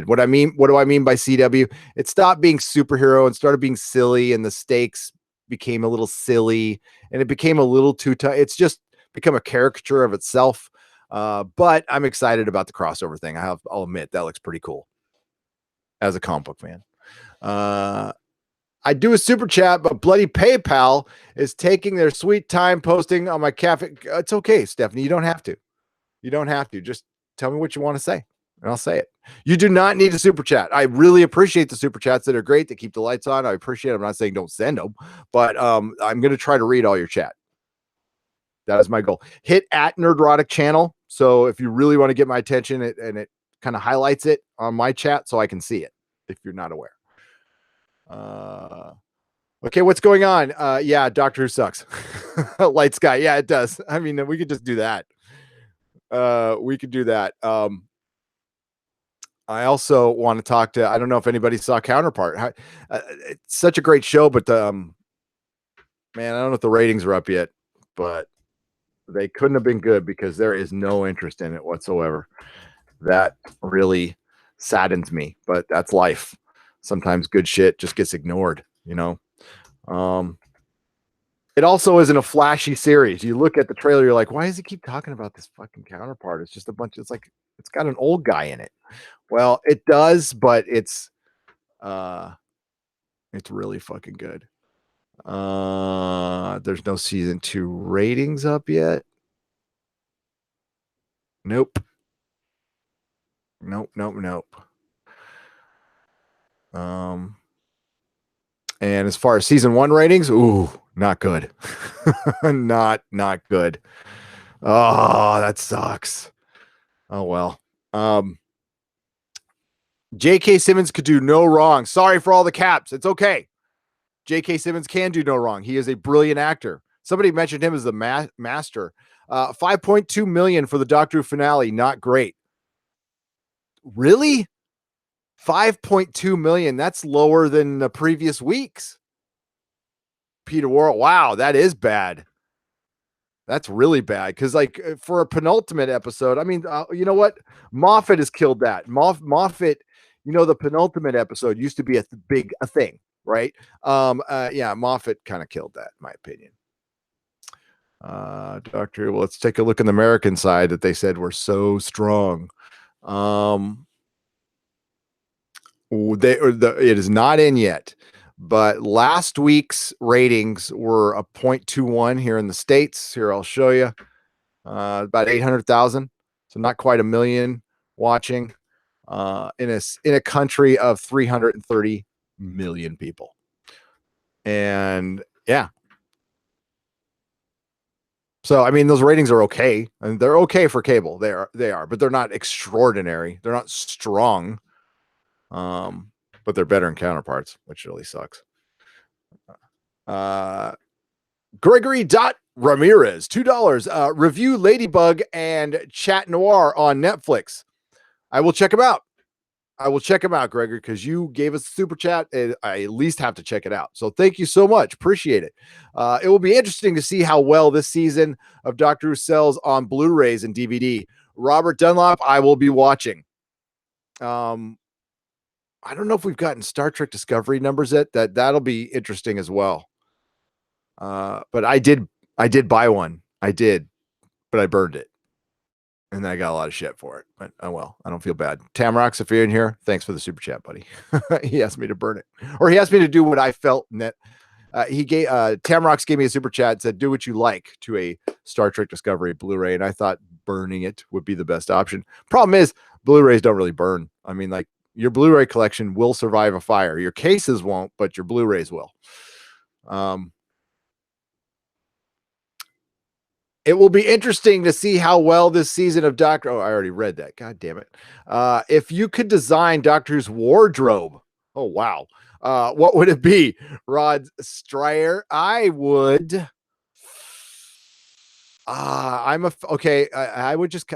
What do I mean by CW? It stopped being superhero and started being silly, and the stakes became a little silly, and it became a little too tight. It's just become a caricature of itself. But I'm excited about the crossover thing. I'll admit that looks pretty cool as a comic book fan. I do a super chat, but bloody PayPal is taking their sweet time posting on my cafe. It's okay, Stephanie. You don't have to. Just tell me what you want to say, and I'll say it. You do not need a super chat. I really appreciate the super chats that are great, that keep the lights on. I appreciate it. I'm not saying don't send them, but I'm going to try to read all your chat. That is my goal. Hit at Nerdrotic channel. So if you really want to get my attention, it kind of highlights it on my chat so I can see it if you're not aware. Okay, what's going on? Yeah, Doctor Who sucks. Light Sky. Yeah, it does. I mean, we could just do that. We could do that. I also want to talk to, I don't know if anybody saw Counterpart. It's such a great show, but man, I don't know if the ratings are up yet, but they couldn't have been good because there is no interest in it whatsoever. That really saddens me, but that's life. Sometimes good shit just gets ignored, you know? It also isn't a flashy series. You look at the trailer, you're like, why does he keep talking about this fucking Counterpart? It's just a bunch, it's like, it's got an old guy in it. Well, it does, but it's really fucking good. There's no season 2 ratings up yet. Nope. And as far as season 1 ratings, ooh, not good. not good. Oh, that sucks. Oh well. J.K. Simmons could do no wrong. Sorry for all the caps. It's okay. J.K. Simmons can do no wrong. He is a brilliant actor. Somebody mentioned him as the master. 5.2 million for the Doctor Who finale. Not great. Really? 5.2 million. That's lower than the previous weeks. Peter Worrell. Wow, that is bad. That's really bad because, like, for a penultimate episode, I mean, you know what? Moffat has killed that. Moffat, you know, the penultimate episode used to be a thing, right? Yeah, Moffat kind of killed that, in my opinion. Doctor, well, let's take a look on the American side that they said were so strong. It is not in yet, but last week's ratings were a 0.21 here in the States. Here, I'll show you. About 800,000, so not quite a million watching in a country of 330 million people. And yeah, so I mean, those ratings are okay, and they're okay for cable. They are, but they're not extraordinary. They're not strong, but they're better in Counterparts, which really sucks. Gregory Ramirez, $2. Review Ladybug and Chat Noir on Netflix. I will check them out. Gregory, because you gave us a super chat, and I at least have to check it out. So thank you so much. Appreciate it. It will be interesting to see how well this season of Doctor Who sells on Blu-rays and DVD. Robert Dunlop, I will be watching. I don't know if we've gotten Star Trek Discovery numbers yet. That'll be interesting as well. But I did buy one. I did, but I burned it. And I got a lot of shit for it. But oh well, I don't feel bad. Tamrox, if you're in here, thanks for the super chat, buddy. He asked me to burn it. Or he asked me to do what I felt net. He gave Tamrox gave me a super chat, said, do what you like to a Star Trek Discovery Blu-ray. And I thought burning it would be the best option. Problem is, Blu-rays don't really burn. I mean, like, your Blu-ray collection will survive a fire. Your cases won't, but your Blu-rays will. It will be interesting to see how well this season of Doctor. Oh, I already read that. God damn it. If you could design Doctor Who's wardrobe, oh, wow. What would it be? Rod Stryer. I would. Okay. I would just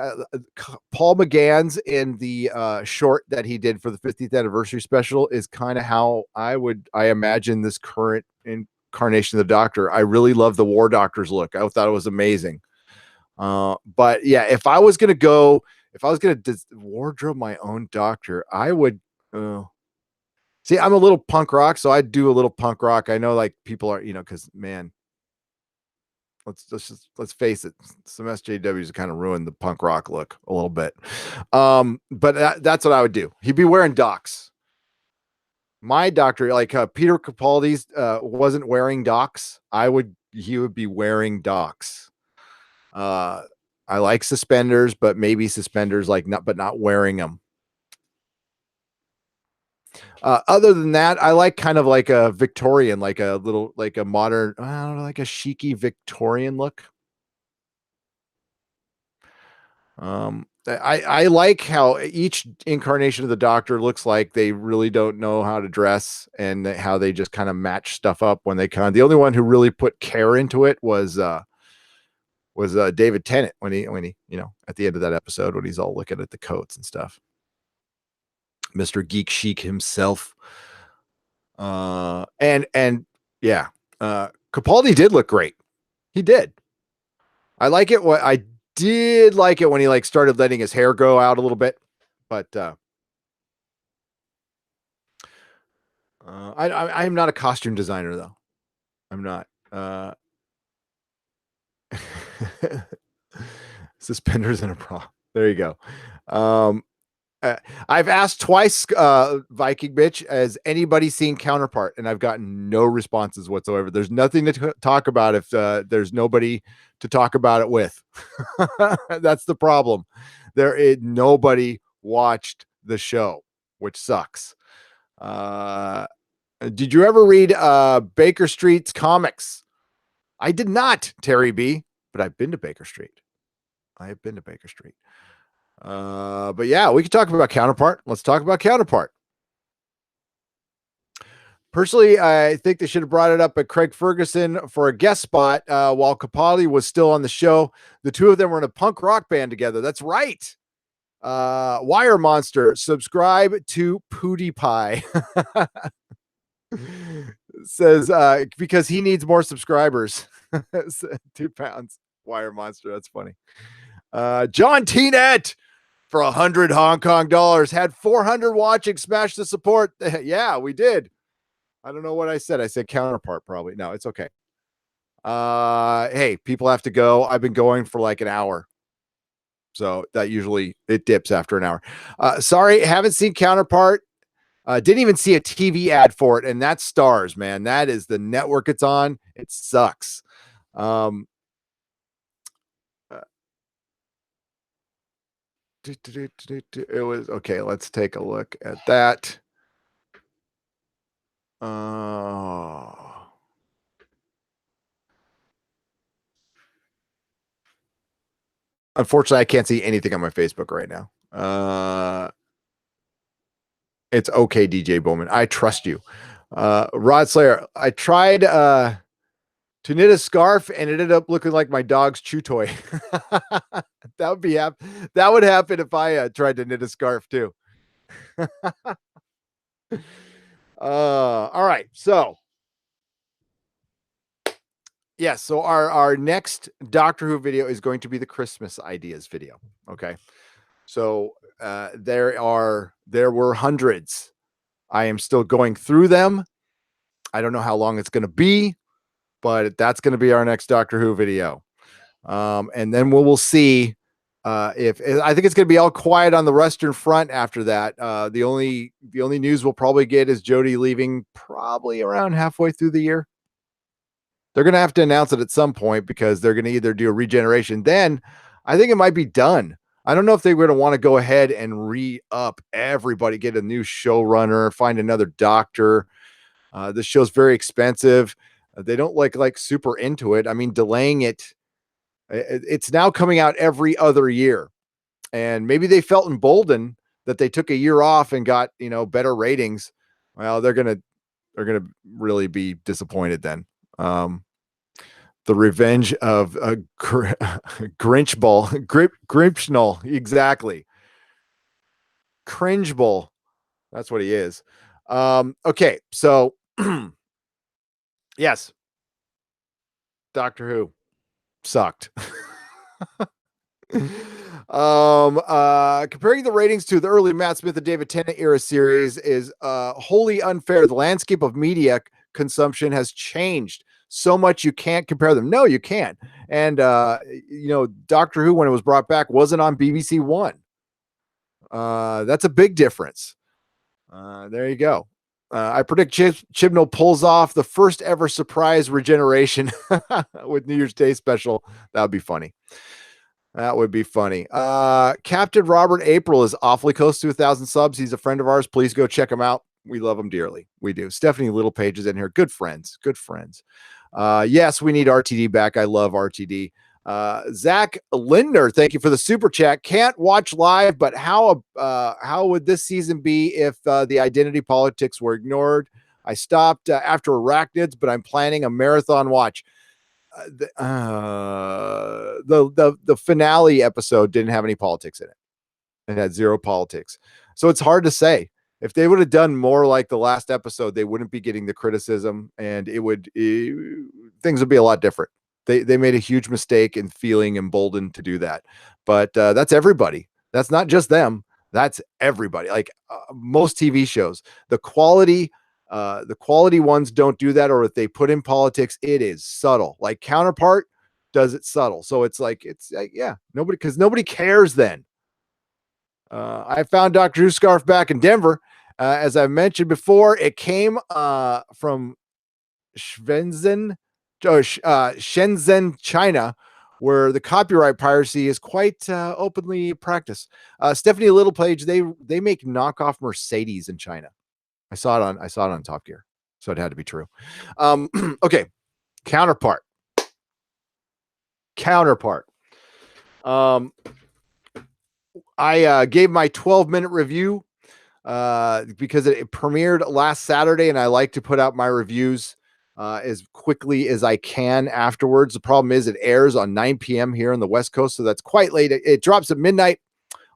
Paul McGann's in the short that he did for the 50th anniversary special is kind of how I imagine this current incarnation of the Doctor. I really love the War Doctor's look. I thought it was amazing. But yeah, if I was gonna wardrobe my own Doctor, I would see, I'm a little punk rock, so I'd do a little punk rock. I know, like, people are, because, man, let's face it, some SJWs kind of ruined the punk rock look a little bit. But that's what I would do. He'd be wearing Docs. My Doctor, like Peter Capaldi's, wasn't wearing Docs. He would be wearing Docs. I like suspenders, but maybe suspenders, but not wearing them. Other than that, I like kind of like a Victorian, like a little, like a modern, I don't know, like a chic-y Victorian look. I like how each incarnation of the Doctor looks like they really don't know how to dress, and how they just kind of match stuff up when they can. The only one who really put care into it was David Tennant when he at the end of that episode when he's all looking at the coats and stuff. Mr. Geek Chic himself. And yeah, Capaldi did look great. He did. I did like it when he started letting his hair grow out a little bit, but I'm not a costume designer though. I'm not. Suspenders and a bra. There you go. I've asked twice, Viking bitch, has anybody seen Counterpart? And I've gotten no responses whatsoever. There's nothing to talk about if there's nobody to talk about it with. That's the problem. Nobody watched the show, which sucks. Did you ever read Baker Street's comics? I did not, Terry B, but I've been to Baker Street. But yeah, we could talk about Counterpart. Let's talk about Counterpart. Personally, I think they should have brought it up at Craig Ferguson for a guest spot while Capaldi was still on the show. The two of them were in a punk rock band together. That's right. Wire Monster, subscribe to PewDiePie. Says because he needs more subscribers. 2 pounds. Wire Monster. That's funny. John T-Net for 100 Hong Kong dollars had 400 watching. Smash the support. Yeah, we did. I don't know what I said. I said Counterpart probably. No, it's okay. Hey, people have to go. I've been going for like an hour. So that usually it dips after an hour. Sorry, haven't seen Counterpart. Didn't even see a TV ad for it. And that's Stars, man. That is the network it's on. It sucks. It was okay. Let's take a look at that. Unfortunately, I can't see anything on my Facebook right now. It's okay, DJ Bowman. I trust you. Rod Slayer, I tried to knit a scarf and it ended up looking like my dog's chew toy. That would happen if I tried to knit a scarf too. All right. So yes, so our next Doctor Who video is going to be the Christmas ideas video. Okay. So there were hundreds. I am still going through them. I don't know how long it's going to be, but that's going to be our next Doctor Who video. And then we'll see if I think it's going to be all quiet on the Western Front after that. The only news we'll probably get is Jodie leaving probably around halfway through the year. They're going to have to announce it at some point because they're going to either do a regeneration. Then I think it might be done. I don't know if they're going to want to go ahead and re-up everybody, get a new showrunner, find another doctor. This show's very expensive. They don't like super into it. I mean, delaying it. It's now coming out every other year. And maybe they felt emboldened that they took a year off and got, better ratings. Well, they're going to really be disappointed then. The Revenge of Grinchbull. Grinchnall, exactly. Cringebull. That's what he is. Okay, so yes. Doctor Who sucked. Comparing the ratings to the early Matt Smith and David Tennant era series is wholly unfair. The landscape of media consumption has changed so much you can't compare them. No, you can't. And Doctor Who, when it was brought back, wasn't on BBC One. That's a big difference. There you go. I predict Chibnall pulls off the first ever surprise regeneration with New Year's Day special. That would be funny. Captain Robert April is awfully close to 1,000 subs. He's a friend of ours. Please go check him out. We love him dearly. We do. Stephanie Littlepage is in here. Good friends. Yes, we need RTD back. I love RTD. Zach Lindner, thank you for the super chat. Can't watch live, but how would this season be if the identity politics were ignored? I stopped after Arachnids, but I'm planning a marathon watch. The finale episode didn't have any politics in it. It had zero politics. So it's hard to say. If they would have done more like the last episode, they wouldn't be getting the criticism, and things would be a lot different. They made a huge mistake in feeling emboldened to do that. But that's everybody. That's not just them. That's everybody. Like most TV shows, the quality ones don't do that, or if they put in politics, it is subtle. Like Counterpart does it subtle. So it's like yeah, nobody cares then. I found Dr. Who scarf back in Denver. As I mentioned before, it came from Shenzhen, China, where the copyright piracy is quite openly practiced. Stephanie Littlepage, they make knockoff Mercedes in China. I saw it on Top Gear, so it had to be true. Okay, Counterpart. I gave my 12-minute review because it premiered last Saturday, and I like to put out my reviews as quickly as I can afterwards. The problem is it airs on 9 p.m. here on the West Coast, so that's quite late. It drops at midnight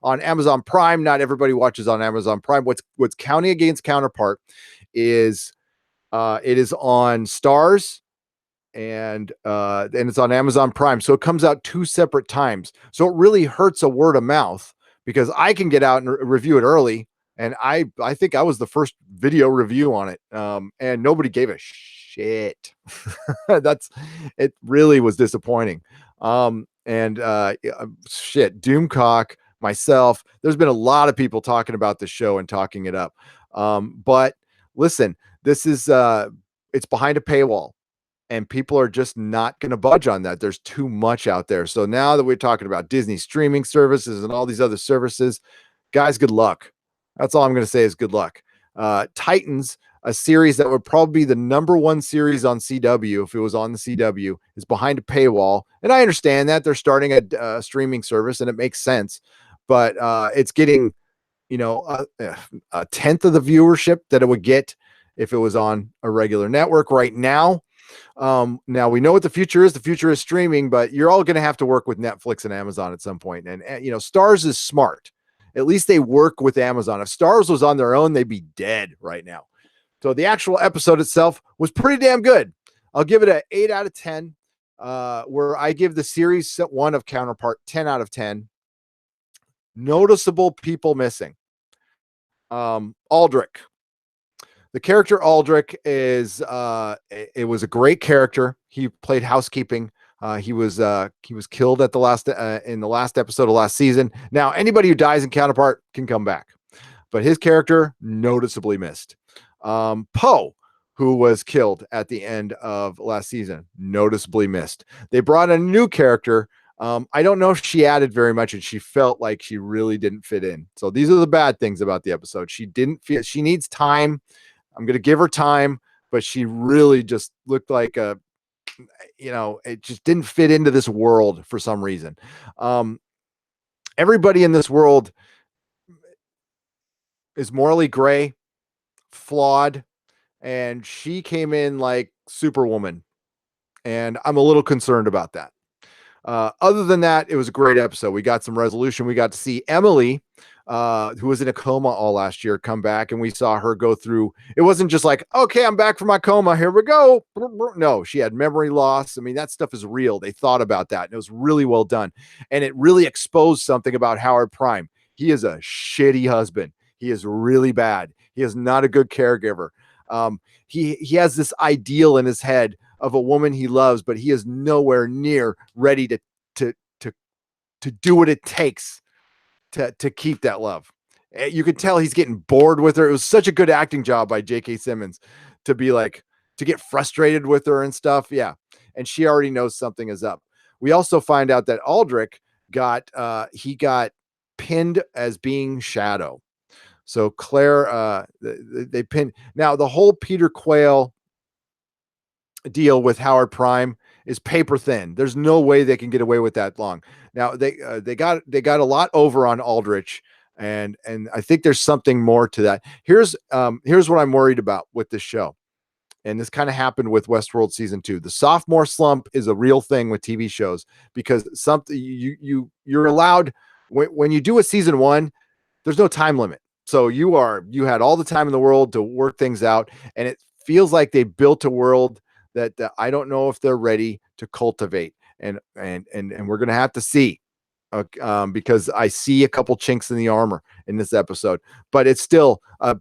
on Amazon Prime. Not everybody watches on Amazon Prime. What's counting against Counterpart is it is on Stars and it's on Amazon Prime, so it comes out 2 separate times. So it really hurts a word of mouth because I can get out and review it early, and I think I was the first video review on it, and nobody gave a shit. It really was disappointing. Shit, Doomcock, myself, there's been a lot of people talking about the show and talking it up. But listen, this is it's behind a paywall, and people are just not going to budge on that. There's too much out there. So now that we're talking about Disney streaming services and all these other services, guys, good luck. That's all I'm going to say is good luck. Titans, a series that would probably be the #1 series on CW if it was on the CW, is behind a paywall. And I understand that they're starting a streaming service, and it makes sense. But it's getting, a tenth of the viewership that it would get if it was on a regular network right now. Now we know what the future is. The future is streaming, but you're all going to have to work with Netflix and Amazon at some point. And Stars is smart. At least they work with Amazon. If Stars was on their own, they'd be dead right now. So the actual episode itself was pretty damn good. I'll give it an 8 out of 10, where I give the series 1 of Counterpart 10 out of 10. Noticeable people missing. Aldrich. The character Aldrich is it was a great character. He played housekeeping. He was killed at the last in the last episode of last season. Now anybody who dies in Counterpart can come back, but his character noticeably missed. Poe, who was killed at the end of last season, noticeably missed. They brought a new character. I don't know if she added very much, and she felt like she really didn't fit in. So these are the bad things about the episode. She needs time. I'm going to give her time, but she really just looked like it just didn't fit into this world for some reason. Everybody in this world is morally gray, flawed, and she came in like Superwoman, and I'm a little concerned about that. Other than that, it was a great episode. We got some resolution. We got to see Emily, who was in a coma all last year, come back, and we saw her go through. It wasn't just like, okay, I'm back from my coma, here we go. No, she had memory loss. I mean, that stuff is real. They thought about that, and it was really well done. And it really exposed something about Howard Prime. He is a shitty husband. He is really bad. He is not a good caregiver. He has this ideal in his head of a woman he loves, but he is nowhere near ready to do what it takes to keep that love. You could tell he's getting bored with her. It was such a good acting job by J.K. Simmons to get frustrated with her and stuff. Yeah. And she already knows something is up. We also find out that Aldrich got pinned as being Shadow. So Claire, they pinned. Now the whole Peter Quayle deal with Howard Prime is paper thin. There's no way they can get away with that long. Now they got a lot over on Aldrich, and I think there's something more to that. Here's what I'm worried about with this show. And this kind of happened with Westworld season 2. The sophomore slump is a real thing with TV shows, because something you're allowed when you do a season 1, there's no time limit. So you had all the time in the world to work things out, and it feels like they built a world that I don't know if they're ready to cultivate, and we're gonna have to see, because I see a couple chinks in the armor in this episode, but it's still a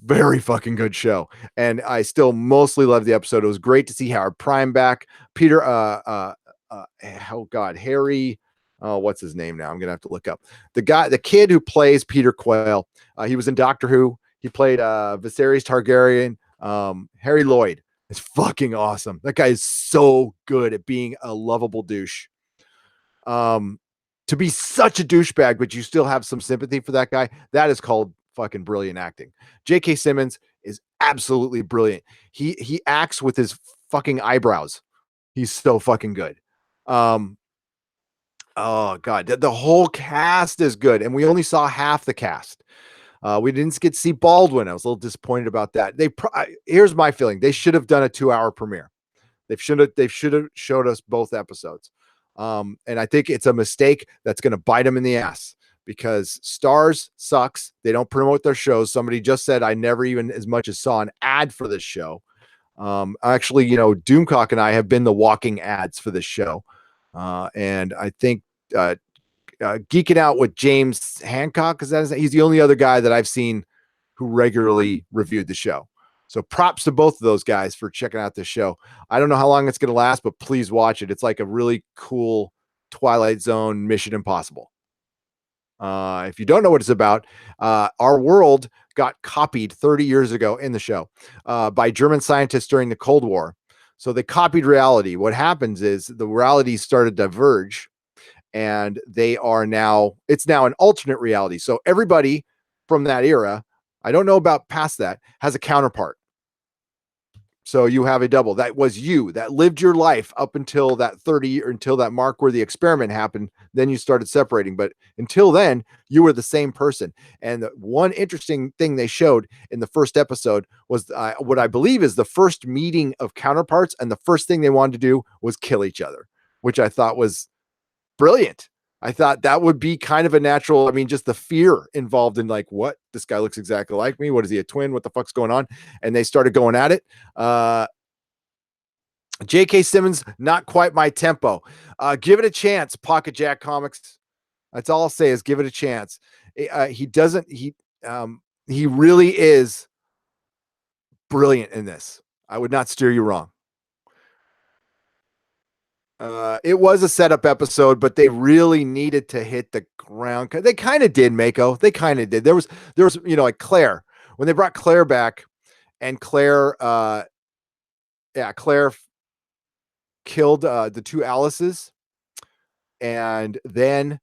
very fucking good show, and I still mostly love the episode. It was great to see Howard Prime back. Peter, oh god, Harry. Oh, what's his name now? I'm gonna have to look up the kid who plays Peter Quayle. He was in Doctor Who. He played Viserys Targaryen. Harry Lloyd is fucking awesome. That guy is so good at being a lovable douche. To be such a douchebag, but you still have some sympathy for that guy. That is called fucking brilliant acting. J.K. Simmons is absolutely brilliant. He acts with his fucking eyebrows. He's so fucking good. Oh god, the whole cast is good, and we only saw half the cast. We didn't get to see Baldwin. I was a little disappointed about that. Here's my feeling: they should have done a 2-hour premiere. They should have showed us both episodes. And I think it's a mistake that's going to bite them in the ass, because Stars sucks. They don't promote their shows. Somebody just said I never even as much as saw an ad for this show. Actually, Doomcock and I have been the walking ads for this show. And I think geeking out with James Hancock, because he's the only other guy that I've seen who regularly reviewed the show. So props to both of those guys for checking out this show. I don't know how long it's going to last, but please watch it. It's like a really cool Twilight Zone Mission Impossible. If you don't know what it's about, our world got copied 30 years ago in the show by German scientists during the Cold War. So they copied reality. What happens is the realities started to diverge, and it's now an alternate reality. So everybody from that era, I don't know about past that, has a counterpart. So you have a double. That was you that lived your life up until that 30 or until that mark where the experiment happened. Then you started separating. But until then, you were the same person. And the one interesting thing they showed in the first episode was what I believe is the first meeting of counterparts. And the first thing they wanted to do was kill each other, which I thought was brilliant. I thought that would be kind of a natural. I mean, just the fear involved in like, what? This guy looks exactly like me. What is he, a twin? What the fuck's going on? And they started going at it. J.K. Simmons, not quite my tempo. Give it a chance, Pocket Jack Comics. That's all I'll say is give it a chance. He really is brilliant in this. I would not steer you wrong. It was a setup episode, but they really needed to hit the ground. They kind of did, Mako. They kind of did. There was, like Claire, when they brought Claire back, and Claire killed the two Alices, and then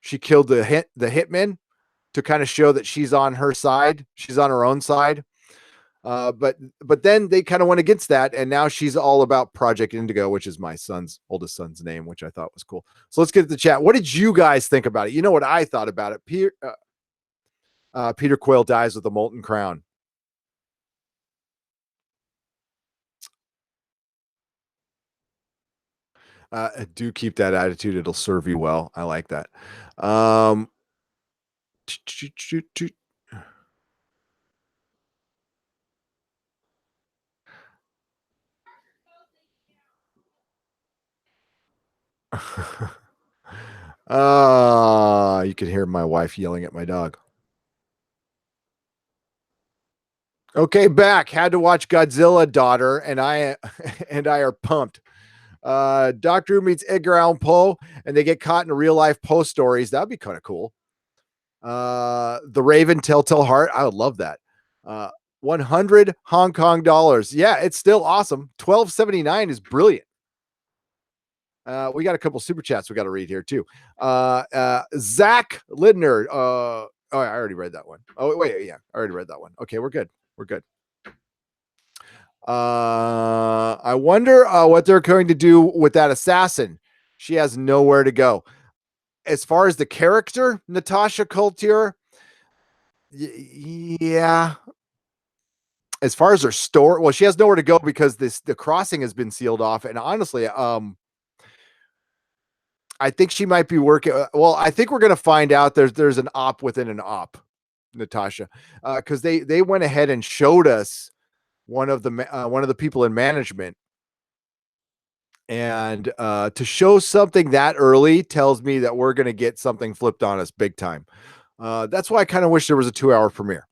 she killed the hitman to kind of show that she's on her side. She's on her own side. But then they kind of went against that, and now she's all about Project Indigo, which is my oldest son's name, which I thought was cool. So let's get to the chat. What did you guys think about it? You know what I thought about it. Peter Quayle dies with a molten crown. Do keep that attitude. It'll serve you well. I like that. You can hear my wife yelling at my dog. Okay, back. Had to watch Godzilla, daughter, and I are pumped. Doctor Who meets Edgar Allan Poe, and they get caught in real life Poe stories. That'd be kind of cool. The Raven, Telltale Heart. I would love that. 100 Hong Kong dollars. Yeah, it's still awesome. 12.79 is brilliant. We got a couple super chats we got to read here too. Zach Lidner. Oh, I already read that one. Oh, wait, yeah, I already read that one. Okay, we're good. We're good. I wonder what they're going to do with that assassin. She has nowhere to go. As far as the character, Natasha Coulter, yeah. As far as her story, well, she has nowhere to go because the crossing has been sealed off. And honestly, I think she might be working. Well, I think we're going to find out there's an op within an op, Natasha, because they went ahead and showed us one of the people in management, and to show something that early tells me that we're going to get something flipped on us big time. That's why I kind of wish there was a 2 hour premiere.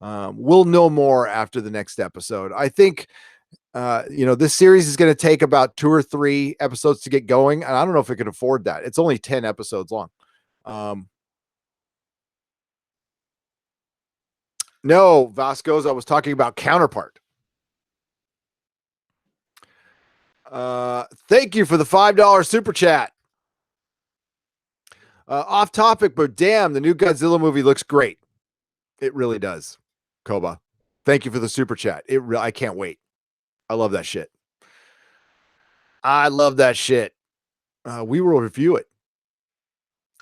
We'll know more after the next episode. I think this series is going to take about 2 or 3 episodes to get going, and I don't know if it can afford that. It's only 10 episodes long. No, Vasco's. I was talking about Counterpart. Thank you for the $5 super chat. Off topic, but damn, the new Godzilla movie looks great. It really does. Koba, thank you for the super chat. I can't wait. I love that shit. I love that shit. We will review it.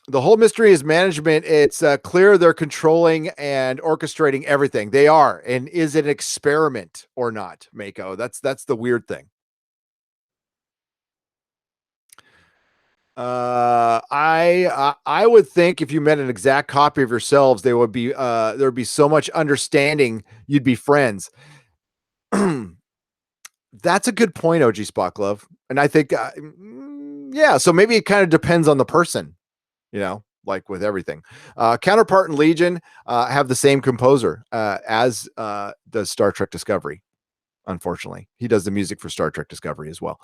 The whole mystery is management. It's clear they're controlling and orchestrating everything. They are. And is it an experiment or not, Mako? That's the weird thing. I would think if you met an exact copy of yourselves, there would be so much understanding. You'd be friends. That's a good point, OG Spocklove. And I think, yeah. So maybe it kind of depends on the person, like with everything. Counterpart and Legion have the same composer as does Star Trek Discovery. Unfortunately, he does the music for Star Trek Discovery as well.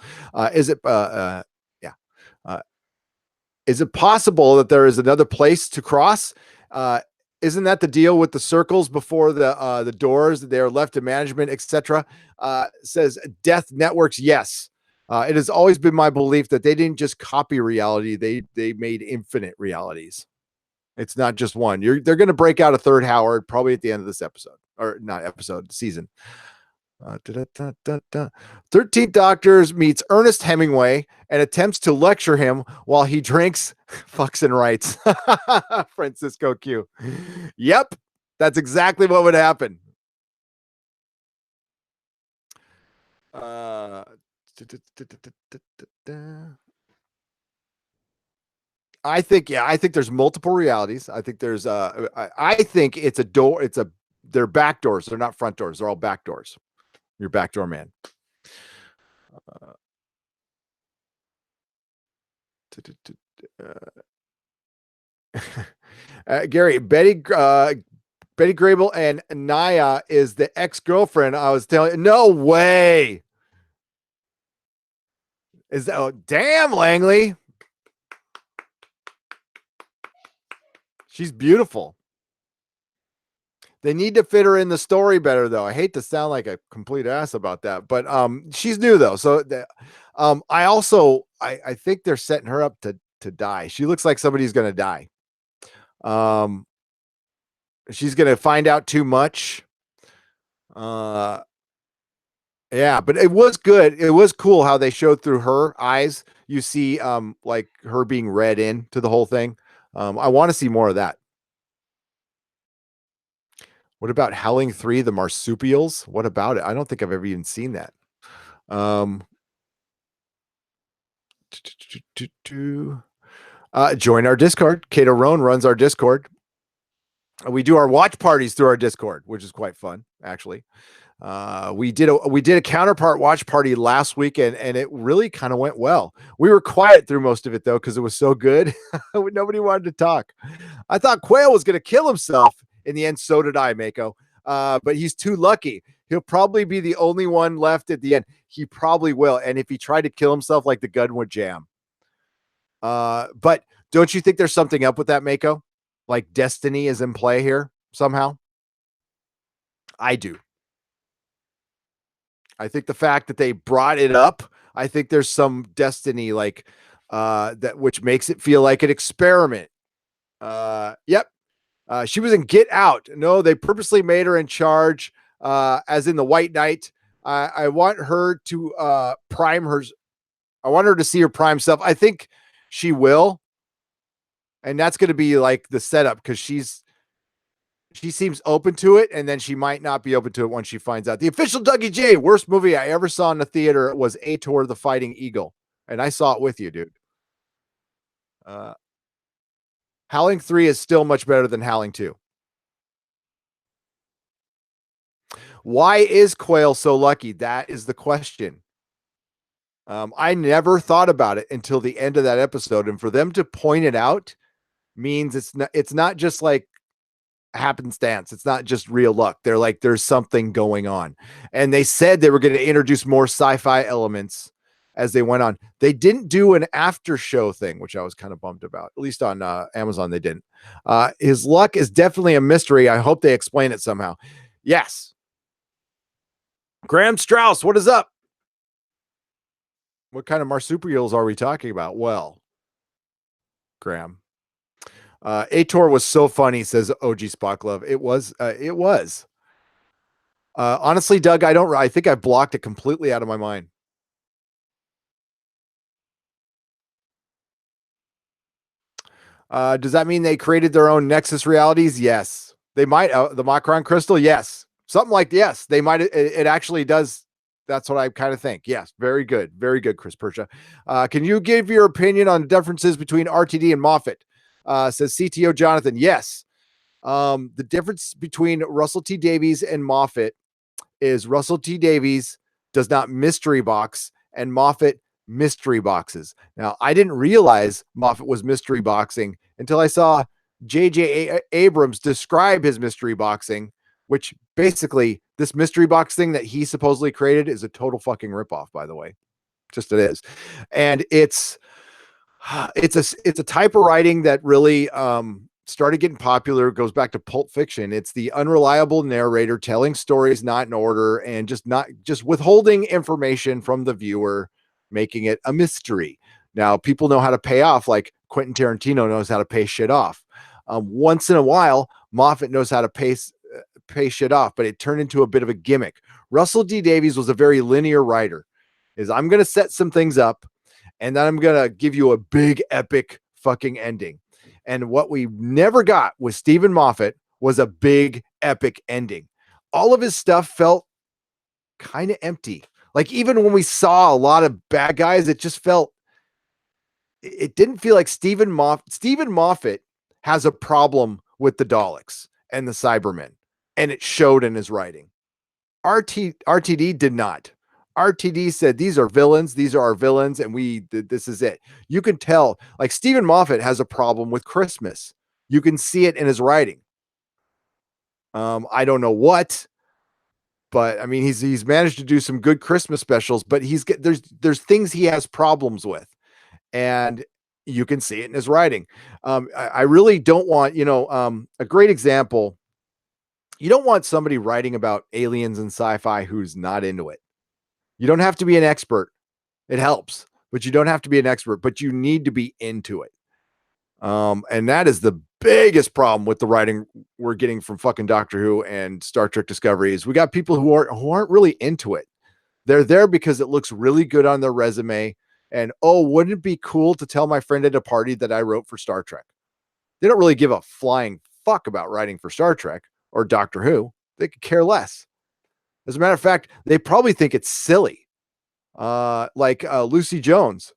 Is it? Yeah. Is it possible that there is another place to cross? Isn't that the deal with the circles before the doors? They are left to management, etc. Says Death Networks. Yes, it has always been my belief that they didn't just copy reality; they made infinite realities. It's not just one. They're going to break out a third Howard probably at the end of this episode, or not episode, season. 13th Doctors meets Ernest Hemingway and attempts to lecture him while he drinks, fucks, and writes. Francisco Q. Yep, that's exactly what would happen. I think there's multiple realities. I think there's I think it's a door. They're back doors. They're not front doors. They're all back doors. Your backdoor man. Gary, Betty Grable and Naya is the ex-girlfriend. I was telling you, no way. Is that damn Langley? She's beautiful. They need to fit her in the story better, though. I hate to sound like a complete ass about that, but she's new though. So I think they're setting her up to die. She looks like somebody's gonna die. She's gonna find out too much. Yeah, but it was good. It was cool how they showed through her eyes. You see, like her being read into the whole thing. I want to see more of that. What about Howling 3, the Marsupials? What about it? I don't think I've ever even seen that. Join our Discord. Kato Roan runs our Discord. We do our watch parties through our Discord, which is quite fun, actually. We did a Counterpart watch party last weekend, and it really kind of went well. We were quiet through most of it though, because it was so good. Nobody wanted to talk. I thought Quail was going to kill himself. In the end, so did I, Mako. But he's too lucky. He'll probably be the only one left at the end. He probably will. And if he tried to kill himself, like the gun would jam. But don't you think there's something up with that, Mako? Like destiny is in play here somehow? I do. I think the fact that they brought it up, I think there's some destiny like that, which makes it feel like an experiment. Yep. She was in Get Out. No, they purposely made her in charge, as in the White Knight. I want her to prime her. I want her to see her prime self. I think she will, and that's going to be like the setup because she seems open to it, and then she might not be open to it once she finds out. The official Dougie J, worst movie I ever saw in the theater was Ator the Fighting Eagle, and I saw it with you, dude. Uh, Howling 3 is still much better than Howling 2. Why is Quail so lucky? That is the question. I never thought about it until the end of that episode, and for them to point it out means it's not just like happenstance. It's not just real luck. They're like, there's something going on. And they said they were going to introduce more sci-fi elements as they went on. They didn't do an after show thing, which I was kind of bummed about. At least on Amazon, they didn't. His luck is definitely a mystery. I hope they explain it somehow. Yes. Graham Strauss, what is up? What kind of marsupials are we talking about? Well, Graham. Ator was so funny, says OG Spocklove. It was. It was. Honestly, Doug, I think I blocked it completely out of my mind. Does that mean they created their own Nexus realities? Yes. They might. The Macron crystal? Yes. Something like, yes. They might. It actually does. That's what I kind of think. Yes. Very good. Very good, Chris Percha. Can you give your opinion on differences between RTD and Moffat? Says CTO Jonathan. Yes. The difference between Russell T Davies and Moffat is Russell T Davies does not mystery box and Moffat mystery boxes. Now, I didn't realize Moffat was mystery boxing until I saw J.J. Abrams describe his mystery boxing, which basically this mystery box thing that he supposedly created is a total fucking ripoff, by the way. Just it is. And it's a type of writing that really started getting popular. It goes back to Pulp Fiction. It's the unreliable narrator telling stories not in order and just withholding information from the viewer, making it a mystery. Now, people know how to pay off, like Quentin Tarantino knows how to pay shit off. Once in a while, Moffat knows how to pay shit off, but it turned into a bit of a gimmick. Russell D Davies was a very linear writer. I'm going to set some things up, and then I'm going to give you a big, epic fucking ending. And what we never got with Stephen Moffat was a big, epic ending. All of his stuff felt kind of empty. Like, even when we saw a lot of bad guys, it didn't feel like Stephen Moffat has a problem with the Daleks and the Cybermen, and it showed in his writing. RTD did not. RTD said, these are villains. These are our villains. And this is it. You can tell, like, Stephen Moffat has a problem with Christmas. You can see it in his writing. I don't know what, but I mean, he's managed to do some good Christmas specials, but there's things he has problems with, and you can see it in his writing. I really don't want, a great example. You don't want somebody writing about aliens and sci-fi who's not into it. You don't have to be an expert. It helps, but you don't have to be an expert, but you need to be into it. And that is the biggest problem with the writing we're getting from fucking Doctor Who and Star Trek Discovery is we got people who aren't really into it. They're there because it looks really good on their resume. And, oh, wouldn't it be cool to tell my friend at a party that I wrote for Star Trek? They don't really give a flying fuck about writing for Star Trek or Doctor Who. They could care less. As a matter of fact, they probably think it's silly. Like Lucy Jones.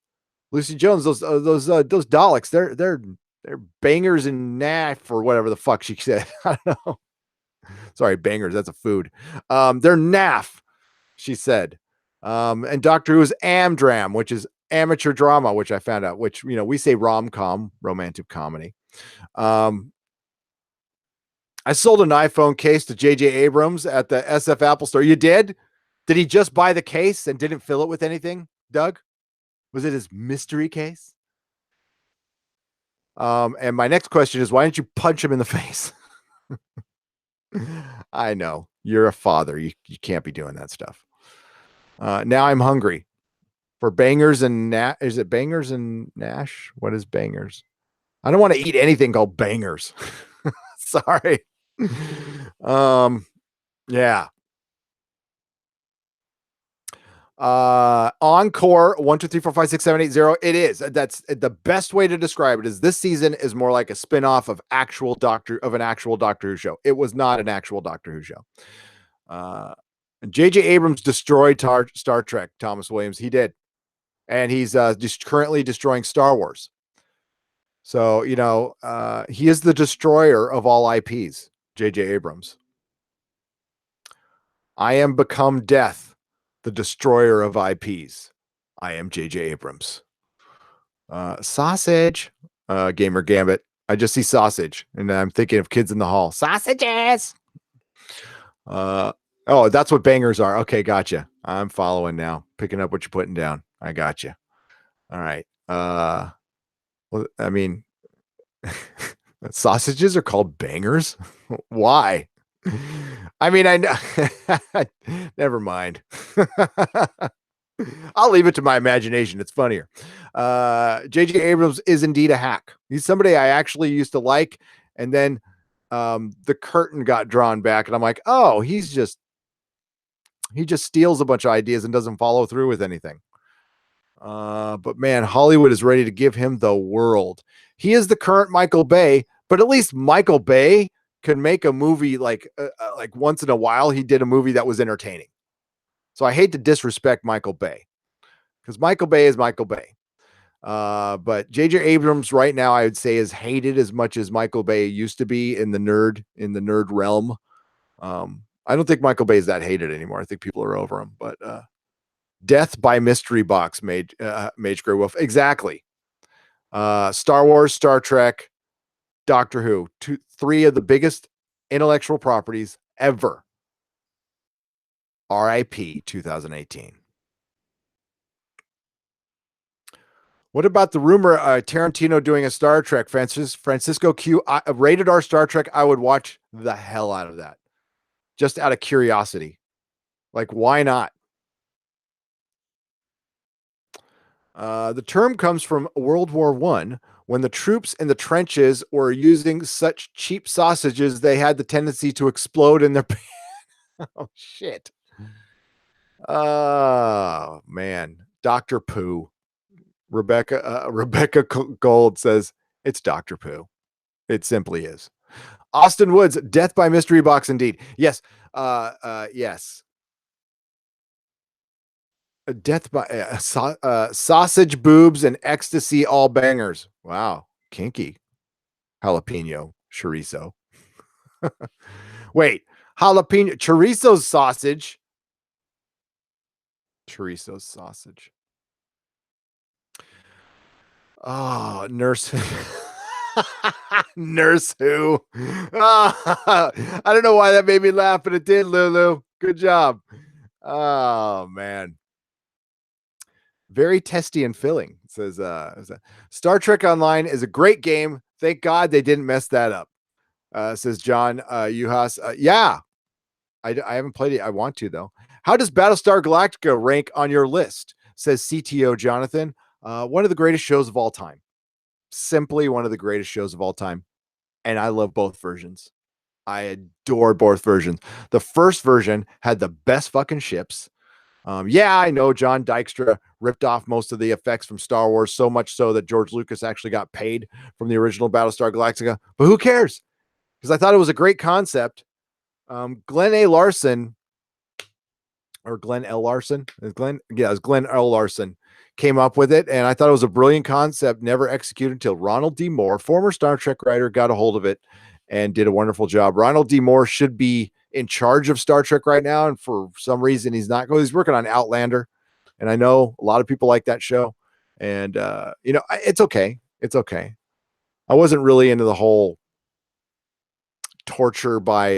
Lucy Jones, those Daleks, they're bangers and naff or whatever the fuck she said. I don't know. Sorry, bangers, that's a food. They're naff, she said. And Doctor Who is Amdram, which is amateur drama, which I found out, which, we say rom-com, romantic comedy. I sold an iPhone case to J.J. Abrams at the SF Apple store. You did? Did he just buy the case and didn't fill it with anything, Doug? Was it his mystery case? And my next question is, why didn't you punch him in the face? I know. You're a father. You can't be doing that stuff. Now I'm hungry for bangers and is it bangers and Nash? What is bangers? I don't want to eat anything called bangers. Sorry. Yeah. Encore 1 2 3 4 5 6 7 8 0. It is. That's the best way to describe it. Is this season is more like a spin-off of an actual Doctor Who show. It was not an actual Doctor Who show. J.J. Abrams destroyed Star Trek. Thomas Williams, he did, and he's just currently destroying Star Wars. So he is the destroyer of all IPs. J.J. Abrams. I am become death, the destroyer of IPs. I am J.J. Abrams. Sausage. Gamer Gambit. I just see sausage, and I'm thinking of Kids in the Hall. Sausages. Oh, that's what bangers are. Okay, gotcha. I'm following now. Picking up what you're putting down. I gotcha. All right. Well, I mean, sausages are called bangers. Why? I mean, I know. Never mind. I'll leave it to my imagination. It's funnier. J.J. Abrams is indeed a hack. He's somebody I actually used to like, and then the curtain got drawn back, and I'm like, oh, he just steals a bunch of ideas and doesn't follow through with anything. But man, Hollywood is ready to give him the world. He is the current Michael Bay, but at least Michael Bay can make a movie like once in a while. He did a movie that was entertaining. So I hate to disrespect Michael Bay, because Michael Bay is Michael Bay. But J.J. Abrams right now, I would say, is hated as much as Michael Bay used to be in the nerd realm. I don't think Michael Bay is that hated anymore. I think people are over him. But Death by Mystery Box made Mage Grey Wolf. Exactly. Star Wars, Star Trek, Doctor Who. Three of the biggest intellectual properties ever. RIP 2018. What about the rumor Tarantino doing a Star Trek? Francisco Q, rated R Star Trek. I would watch the hell out of that, just out of curiosity. Like, why not? The term comes from World War I, when the troops in the trenches were using such cheap sausages they had the tendency to explode in their pants. Oh, shit. Oh, man. Dr. Pooh. Rebecca Gold says, it's Dr. Pooh. It simply is. Austin Woods, Death by Mystery Box, indeed. Yes. Yes. Death by sausage, boobs, and ecstasy, all bangers. Wow. Kinky. Jalapeno, chorizo. Wait, jalapeno, chorizo's sausage. Chorizo's sausage. Oh, Nurse. Nurse Who. I don't know why that made me laugh, but it did, Lulu. Good job. Oh, man. Very testy and filling. It says Star Trek Online is a great game. Thank God they didn't mess that up. Says John Uhas. Yeah, I haven't played it. I want to, though. How does Battlestar Galactica rank on your list? Says CTO Jonathan. One of the greatest shows of all time. Simply one of the greatest shows of all time. And I love both versions. I adore both versions. The first version had the best fucking ships. Yeah, I know John Dykstra ripped off most of the effects from Star Wars, so much so that George Lucas actually got paid from the original Battlestar Galactica. But who cares? Because I thought it was a great concept. Glenn A. Larson, or Glenn L. Larson, it was Glenn L. Larson came up with it, and I thought it was a brilliant concept, never executed until Ronald D. Moore, former Star Trek writer, got a hold of it and did a wonderful job. Ronald D. Moore should be in charge of Star Trek right now, and for some reason he's not. He's working on Outlander, and I know a lot of people like that show, and it's okay. It's okay. I wasn't really into the whole torture by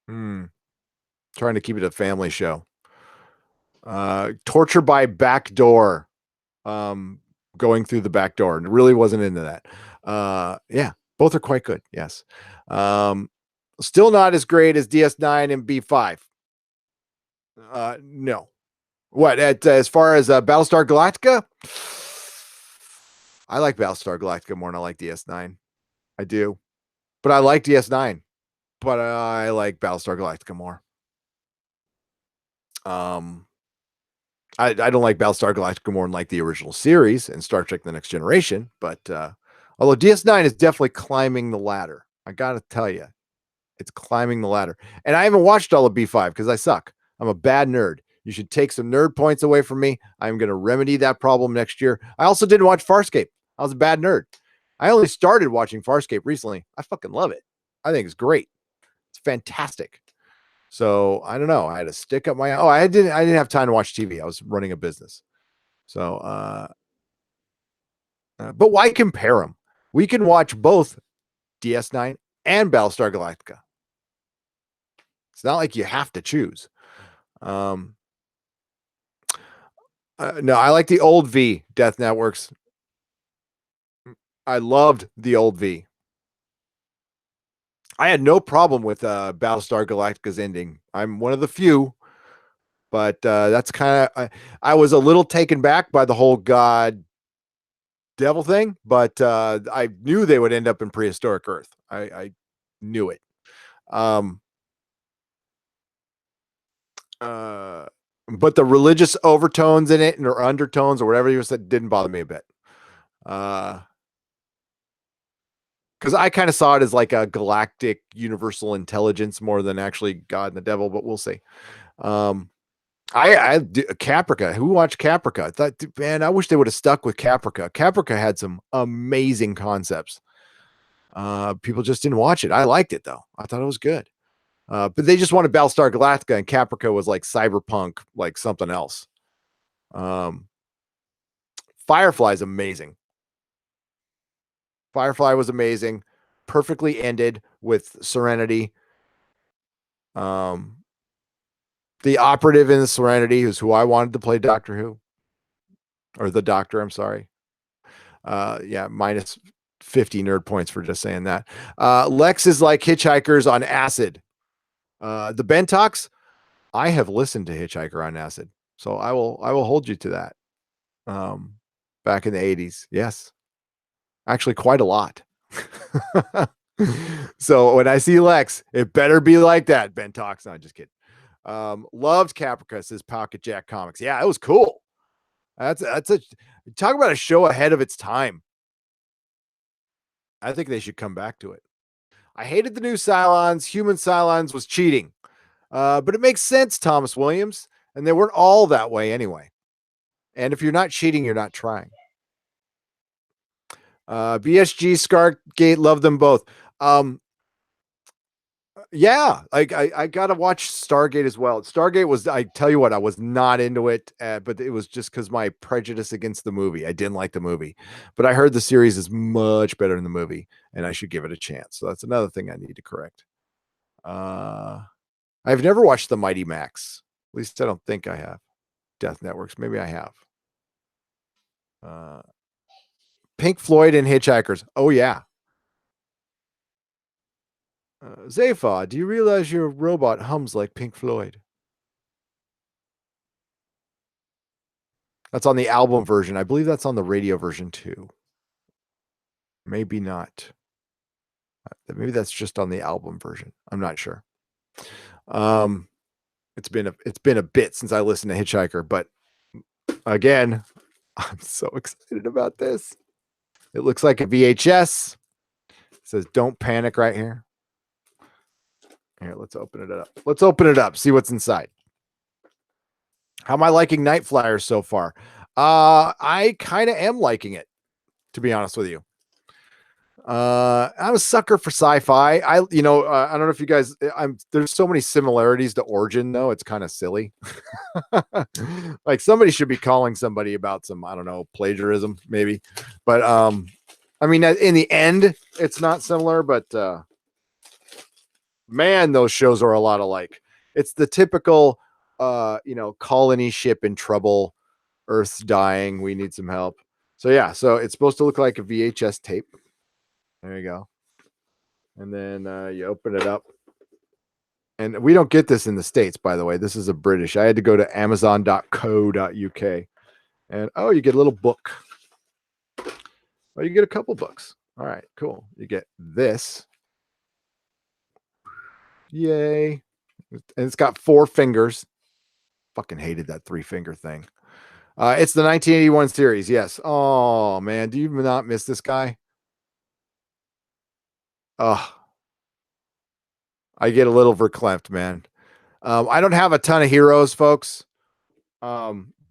trying to keep it a family show. Torture by backdoor, going through the back door, and really wasn't into that. Yeah, both are quite good. Yes. Still not as great as DS9 and B5. No. What as far as Battlestar Galactica? I like Battlestar Galactica more than I like DS9. I do, but I like DS9. But I like Battlestar Galactica more. I don't like Battlestar Galactica more than like the original series and Star Trek: The Next Generation, but although DS9 is definitely climbing the ladder, I gotta tell you, it's climbing the ladder. And I haven't watched all of B5 because I suck. I'm a bad nerd. You should take some nerd points away from me. I'm going to remedy that problem next year. I also didn't watch Farscape. I was a bad nerd. I only started watching Farscape recently. I fucking love it. I think it's great. It's fantastic. So I don't know. I had to stick up my. Oh, I didn't have time to watch TV. I was running a business. So, but why compare them? We can watch both DS9 and Battlestar Galactica. It's not like you have to choose. No, I like the old V Death Networks. I loved the old V. I had no problem with Battlestar Galactica's ending. I'm one of the few, but that's kind of I was a little taken back by the whole God devil thing, but I knew they would end up in prehistoric Earth. I knew it. But the religious overtones in it or undertones or whatever you said didn't bother me a bit. Because I kind of saw it as like a galactic universal intelligence more than actually God and the devil, but we'll see. Caprica. Who watched Caprica? I thought, man, I wish they would have stuck with Caprica. Caprica had some amazing concepts. People just didn't watch it. I liked it though. I thought it was good. But they just wanted Battlestar Galactica, and Caprica was like cyberpunk, like something else. Firefly's amazing. Firefly was amazing. Perfectly ended with Serenity. The operative in the Serenity is who I wanted to play Doctor Who. Or the Doctor, I'm sorry. Yeah, minus 50 nerd points for just saying that. Lex is like Hitchhikers on acid. The Bentox, I have listened to Hitchhiker on Acid, so I will hold you to that. Back in the 80s, yes, actually quite a lot. So when I see Lex, it better be like that. Bentox, no, just kidding. Loved Caprica, says Pocket Jack Comics. Yeah, it was cool. That's a talk about a show ahead of its time. I think they should come back to it. I hated the new Cylons. Human Cylons was cheating. But it makes sense, Thomas Williams, and they weren't all that way anyway. And if you're not cheating, you're not trying. BSG, Scargate, love them both. Yeah, I gotta watch Stargate as well. Stargate was, I tell you what, I was not into it, but it was just because my prejudice against the movie. I didn't like the movie, but I heard the series is much better than the movie, and I should give it a chance. So that's another thing I need to correct. I've never watched the Mighty Max. At least I don't think I have. Death Networks. Maybe I have. Pink Floyd and Hitchhikers. Oh, yeah. Zepha, do you realize your robot hums like Pink Floyd? That's on the album version. I believe that's on the radio version too. Maybe not. Maybe that's just on the album version. I'm not sure. It's been a bit since I listened to Hitchhiker, but again, I'm so excited about this. It looks like a VHS. It says "Don't panic" right here. Here, let's open it up. Let's open it up. See what's inside. How am I liking Night Flyers so far? I kind of am liking it, to be honest with you. I'm a sucker for sci-fi. I don't know if you guys, there's so many similarities to Origin though. It's kind of silly. Like somebody should be calling somebody about some, I don't know, plagiarism maybe. But I mean, in the end, it's not similar, but man, those shows are a lot alike. It's the typical, colony ship in trouble, Earth's dying, we need some help. So yeah, so it's supposed to look like a VHS tape. There you go. And then you open it up. And we don't get this in the States, by the way. This is a British. I had to go to amazon.co.uk. And you get a little book. Oh, you get a couple books. All right, cool. You get this. Yay. And it's got 4 fingers. Fucking hated that 3-finger thing. It's the 1981 series. Yes. Oh man, do you not miss this guy? Oh, I get a little verklempt, man. I don't have a ton of heroes, folks.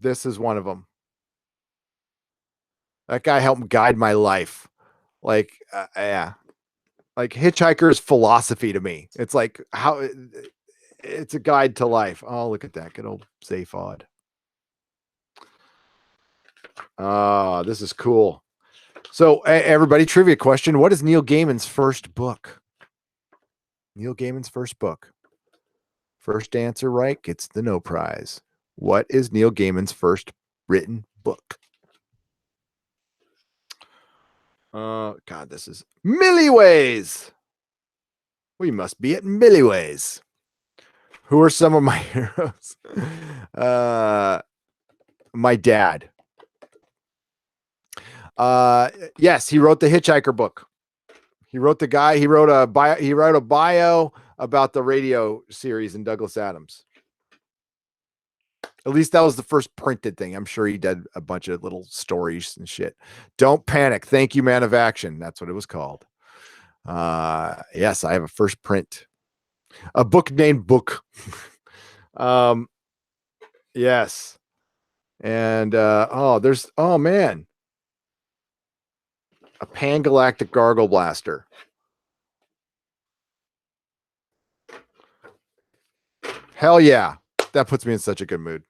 This is one of them. That guy helped guide my life. Like, yeah, like Hitchhiker's philosophy to me. It's like how it's a guide to life. Oh, look at that good old Zaphod. This is cool. So, everybody, trivia question: what is Neil Gaiman's first book? Neil Gaiman's first book. First answer right gets the no prize. What is Neil Gaiman's first written book? God, this is Milliways. We must be at Milliways. Who are some of my heroes? My dad. Yes, he wrote the Hitchhiker book. He wrote a bio about the radio series in Douglas Adams. At least that was the first printed thing. I'm sure he did a bunch of little stories and shit. Don't panic. Thank you, Man of Action. That's what it was called. Yes, I have a first print. A book named Book. Yes. And oh man. A Pangalactic Gargle Blaster. Hell yeah. That puts me in such a good mood.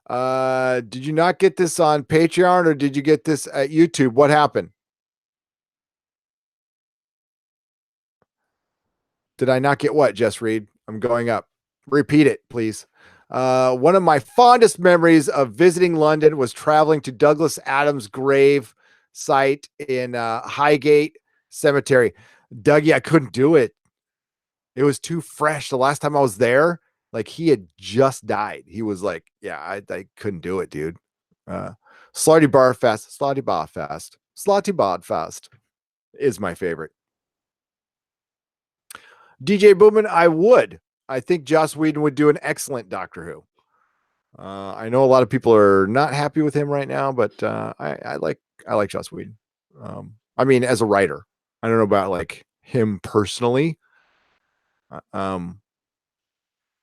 Did you not get this on Patreon or did you get this at YouTube? What happened? Did I not get what, Jess Reed? I'm going up. Repeat it, please. One of my fondest memories of visiting London was traveling to Douglas Adams' grave site in Highgate Cemetery. Dougie, I couldn't do it. It was too fresh. The last time I was there, like he had just died. He was like, yeah, I couldn't do it, dude. Slotty Bar Fest is my favorite. DJ Boomin, I would. I think Joss Whedon would do an excellent Doctor Who. I know a lot of people are not happy with him right now, but I like Joss Whedon. I mean, as a writer, I don't know about like him personally.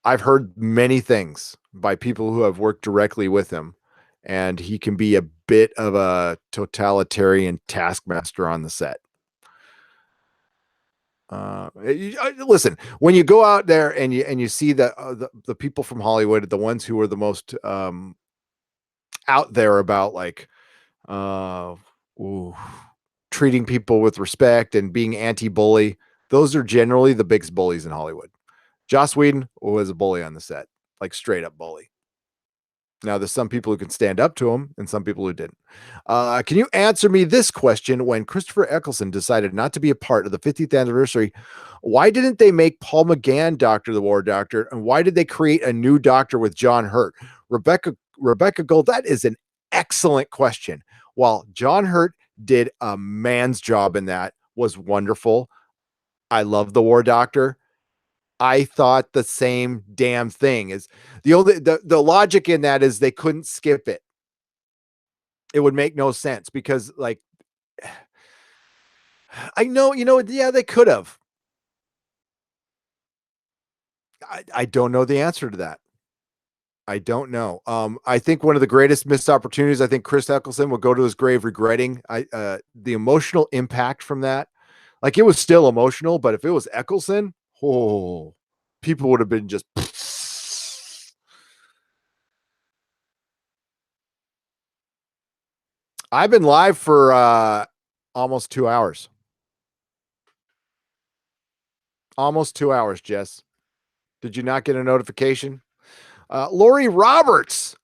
I've heard many things by people who have worked directly with him, and he can be a bit of a totalitarian taskmaster on the set. Listen, when you go out there and you see the people from Hollywood, the ones who are the most out there about like treating people with respect and being anti-bully, those are generally the biggest bullies in Hollywood. Joss Whedon was a bully on the set, like straight up bully. Now, there's some people who can stand up to him and some people who didn't. Can you answer me this question? When Christopher Eccleston decided not to be a part of the 50th anniversary, why didn't they make Paul McGann Doctor the War Doctor? And why did they create a new Doctor with John Hurt? Rebecca Gold, that is an excellent question. While John Hurt did a man's job in that, was wonderful. I love the War Doctor. I thought the same damn thing. Is the logic in that is they couldn't skip it. It would make no sense because like I know, yeah, they could have. I don't know the answer to that. I don't know. I think one of the greatest missed opportunities, I think Chris Eccleston will go to his grave regretting the emotional impact from that. Like it was still emotional, but if it was Eccleston, people would have been just. I've been live for almost 2 hours. Almost 2 hours, Jess. Did you not get a notification? Lori Roberts.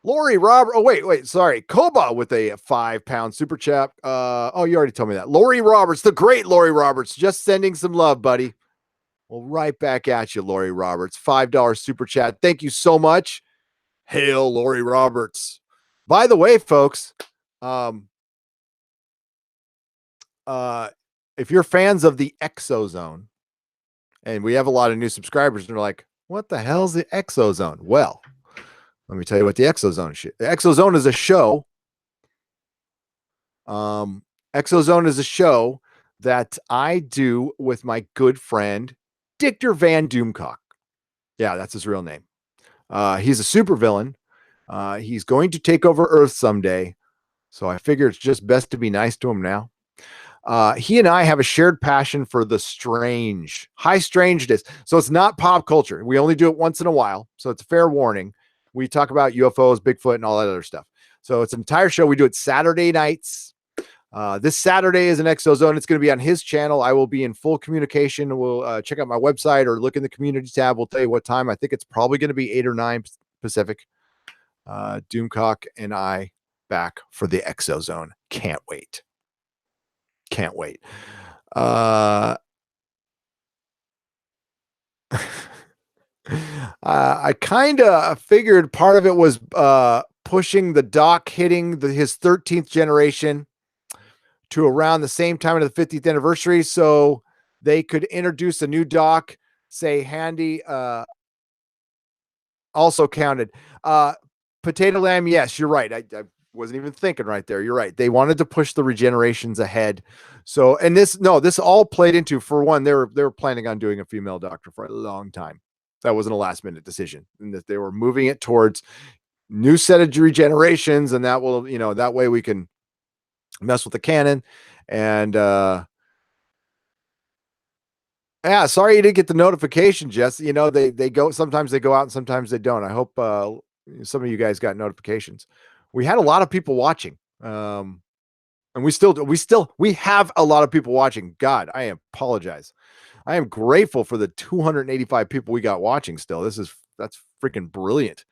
Oh, wait. Sorry. Koba with a 5-pound super chat. Oh, you already told me that. Lori Roberts, the great Lori Roberts, just sending some love, buddy. Well, right back at you, Lori Roberts. $5 super chat. Thank you so much. Hail, Lori Roberts. By the way, folks, if you're fans of the Exozone, and we have a lot of new subscribers, and they're like, what the hell's the Exozone? Well, Let me tell you what the Exozone is. The Exozone is a show. Exozone is a show that I do with my good friend Dictor Van Doomcock. Yeah, that's his real name. He's a supervillain. He's going to take over Earth someday. So I figure it's just best to be nice to him now. He and I have a shared passion for the strange, high strangeness. So it's not pop culture. We only do it once in a while. So it's a fair warning. We talk about UFOs, Bigfoot, and all that other stuff. So it's an entire show. We do it Saturday nights. This Saturday is an Exozone. It's going to be on his channel. I will be in full communication. We'll check out my website or look in the community tab. We'll tell you what time. I think it's probably going to be 8 or 9 Pacific. Doomcock and I back for the Exozone. Can't wait. Can't wait. I kind of figured part of it was pushing the dock hitting his 13th generation to around the same time of the 50th anniversary, so they could introduce a new dock, say Handy also counted. Potato Lamb, yes, you're right. I wasn't even thinking right there. You're right. They wanted to push the regenerations ahead. So, and this all played into, for one, they were planning on doing a female doctor for a long time. That wasn't a last minute decision, and that they were moving it towards new set of regenerations, and that will, that way we can mess with the canon. And yeah, sorry you didn't get the notification, Jess. They go, sometimes they go out and sometimes they don't. I hope some of you guys got notifications. We had a lot of people watching. And we have a lot of people watching. God, I apologize. I am grateful for the 285 people we got watching still. That's freaking brilliant.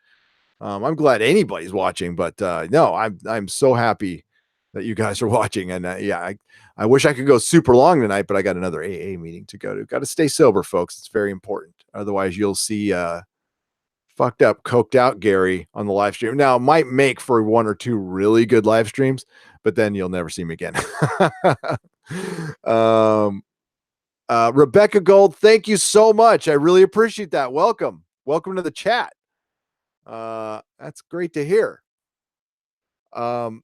I'm glad anybody's watching, but no, I'm so happy that you guys are watching. And I wish I could go super long tonight, but I got another AA meeting to go to. Got to stay sober, folks. It's very important. Otherwise, you'll see fucked up, coked out Gary on the live stream. Now, it might make for 1 or 2 really good live streams, but then you'll never see me again. Rebecca Gold, thank you so much. I really appreciate that. Welcome to the chat. That's great to hear. And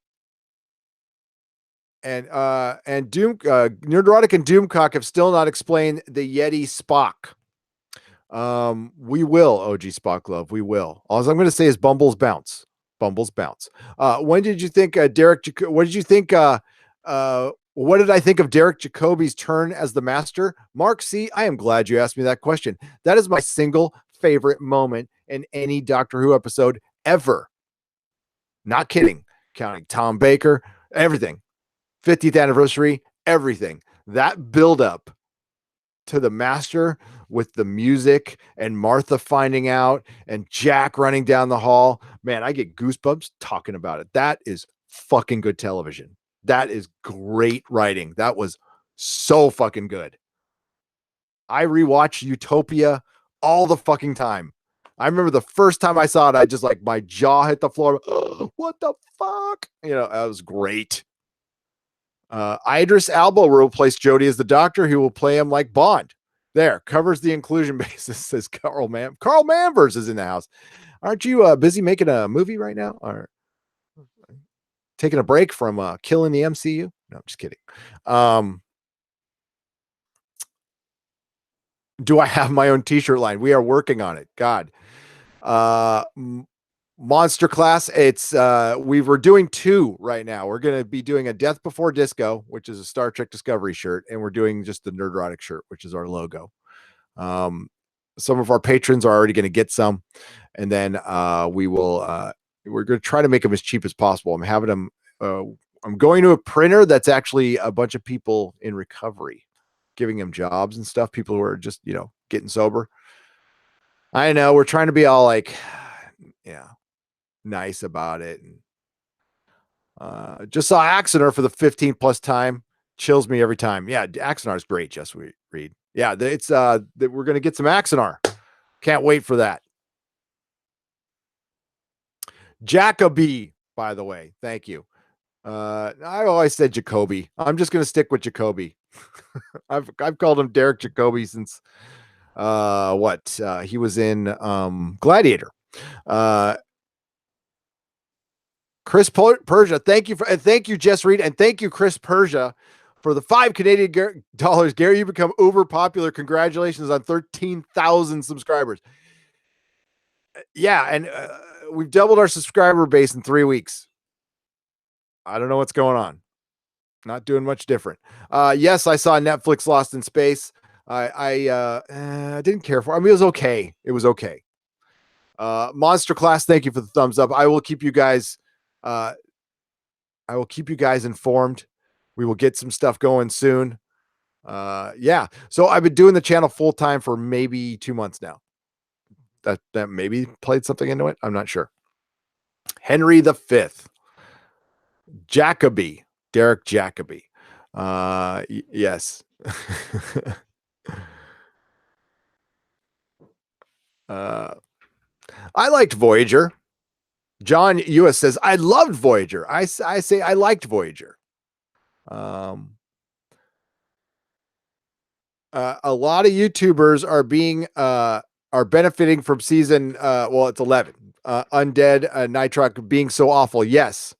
Nerdrotic and Doomcock have still not explained the Yeti Spock. We will, OG Spock Love. We will. All I'm going to say is Bumbles bounce. When did you think Derek? What did you think? What did I think of Derek Jacobi's turn as the Master? Mark C, I am glad you asked me that question. That is my single favorite moment in any Doctor Who episode ever. Not kidding. Counting Tom Baker, everything. 50th anniversary, everything. That build up to the Master with the music and Martha finding out and Jack running down the hall. Man, I get goosebumps talking about it. That is fucking good television. That is great writing. That was so fucking good. I rewatched Utopia all the fucking time. I remember the first time I saw it, I just like my jaw hit the floor. What the fuck? That was great. Idris Elba will replace Jodie as the Doctor. He will play him like Bond. There, covers the inclusion basis, says Carl Manvers is in the house. Aren't you busy making a movie right now? Or taking a break from killing the MCU? No, I'm just kidding. Do I have my own t-shirt line? We are working on it. God. Monster Class, it's we were doing 2 right now. We're going to be doing a Death Before Disco, which is a Star Trek Discovery shirt, and we're doing just the Nerdrotic shirt, which is our logo. Some of our patrons are already going to get some, and then we're going to try to make them as cheap as possible. I'm having them I'm going to a printer that's actually a bunch of people in recovery, giving them jobs and stuff, people who are just, getting sober. I know we're trying to be all like, nice about it. And just saw Axonar for the 15th plus time. Chills me every time. Yeah, Axonar is great, Just Read. Yeah, it's we're going to get some Axonar. Can't wait for that. Jacoby, by the way, thank you. I always said Jacoby. I'm just going to stick with Jacoby. I've called him Derek Jacoby since he was in Gladiator. Chris Persia, thank you and thank you, Jess Reed, and thank you, Chris Persia, for the $5 Canadian. Gary, you become uber popular. Congratulations on 13,000 subscribers. Yeah, and we've doubled our subscriber base in 3 weeks. I don't know what's going on. Not doing much different. Yes, I saw Netflix Lost in Space. I didn't care for it. I mean, it was okay. It was okay. Monster Class, thank you for the thumbs up. I will keep you guys informed. We will get some stuff going soon. Yeah. So I've been doing the channel full time for maybe 2 months now. That maybe played something into it. I'm not sure. Henry V, Jacoby, Derek Jacoby. Yes. I liked Voyager. John US says, I loved Voyager. I say I liked Voyager. A lot of YouTubers are benefiting from season it's 11. Undead Nitroc being so awful. Yes.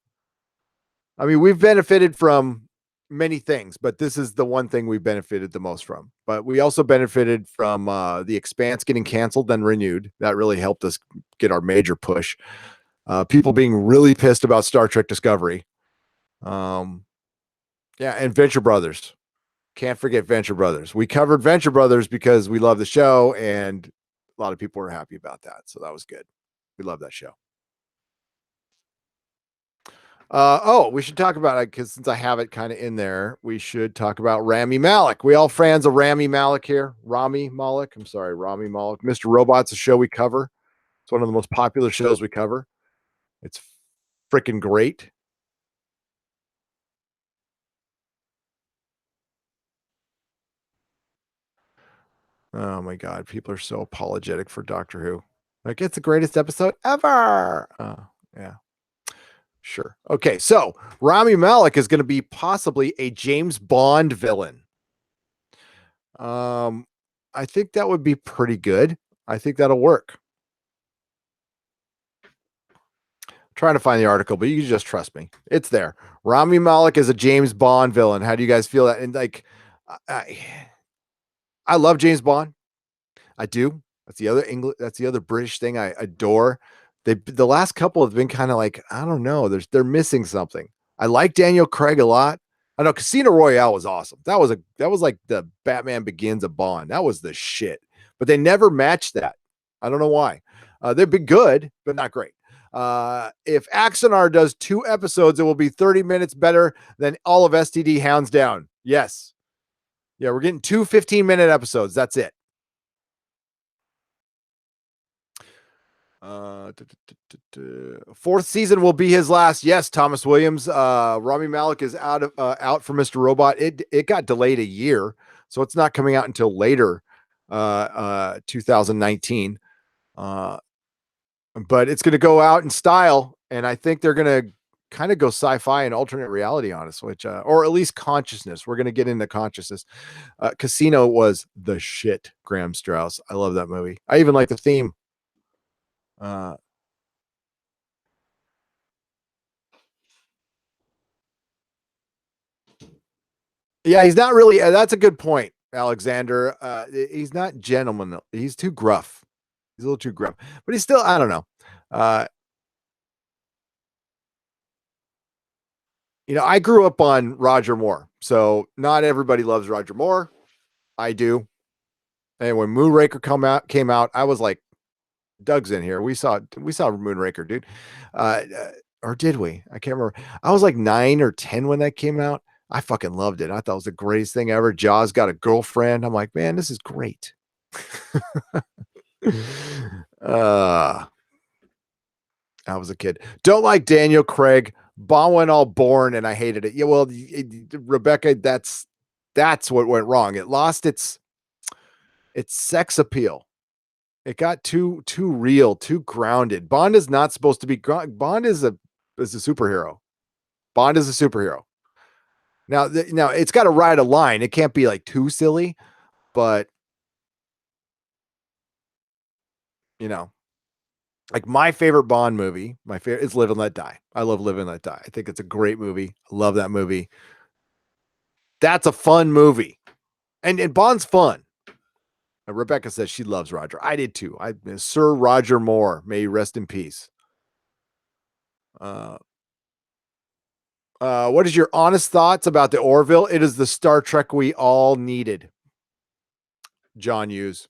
I mean, we've benefited from many things, but this is the one thing we benefited the most from. But we also benefited from The Expanse getting canceled, then renewed. That really helped us get our major push. People being really pissed about Star Trek Discovery. Yeah, and Venture Brothers. Can't forget Venture Brothers. We covered Venture Brothers because we love the show, and a lot of people were happy about that. So that was good. We love that show. We should talk about it because since I have it kind of in there, we should talk about Rami Malek. We all fans of Rami Malek here. Rami Malek. I'm sorry, Rami Malek. Mr. Robot's a show we cover. It's one of the most popular shows we cover. It's freaking great. Oh my God. People are so apologetic for Doctor Who. Like, it's the greatest episode ever. Yeah. Sure. Okay. So Rami Malek is going to be possibly a James Bond villain. I think that would be pretty good. I think that'll work. Trying to find the article, but you can just trust me. It's there. Rami Malek is a James Bond villain. How do you guys feel that? And like, I love James Bond. I do. That's the other English. That's the other British thing I adore. The last couple have been kind of like, I don't know. They're missing something. I like Daniel Craig a lot. I know Casino Royale was awesome. That was like the Batman Begins of Bond. That was the shit. But they never matched that. I don't know why. They've been good, but not great. If Axonar does 2 episodes, it will be 30 minutes better than all of STD hands down. Yes. Yeah, we're getting 2 15-minute episodes. That's it. Fourth season will be his last. Yes, Thomas Williams. Rami Malek is out for Mr. Robot. It got delayed a year, so it's not coming out until later, 2019. But it's going to go out in style, and I think they're going to kind of go sci-fi and alternate reality on us, which or at least consciousness. We're going to get into consciousness. Casino was the shit. Graham Strauss. I love that movie. I even like the theme. Yeah, he's not really. That's a good point, Alexander. He's not gentleman. He's too gruff. He's a little too gruff, but he's still. I don't know. I grew up on Roger Moore, so not everybody loves Roger Moore. I do. And when Moonraker came out, I was like, Doug's in here. We saw Moonraker, dude. Or did we? I can't remember. I was like 9 or 10 when that came out. I fucking loved it. I thought it was the greatest thing ever. Jaws got a girlfriend. I'm like, man, this is great. I was a kid. Don't like Daniel Craig. Bond went all born, and I hated it. Yeah, well, Rebecca, that's what went wrong. It lost its sex appeal. It got too real, too grounded. Bond is not supposed to be. Bond is a superhero. Bond is a superhero. Now it's got to ride a line. It can't be like too silly, but Like my favorite Bond movie, my favorite is Live and Let Die. I love Live and Let Die. I think it's a great movie. I love that movie. That's a fun movie. And Bond's fun. Rebecca says she loves Roger. I did too. Sir Roger Moore, may he rest in peace. Uh, what is your honest thoughts about the Orville? It is the Star Trek we all needed. John Hughes,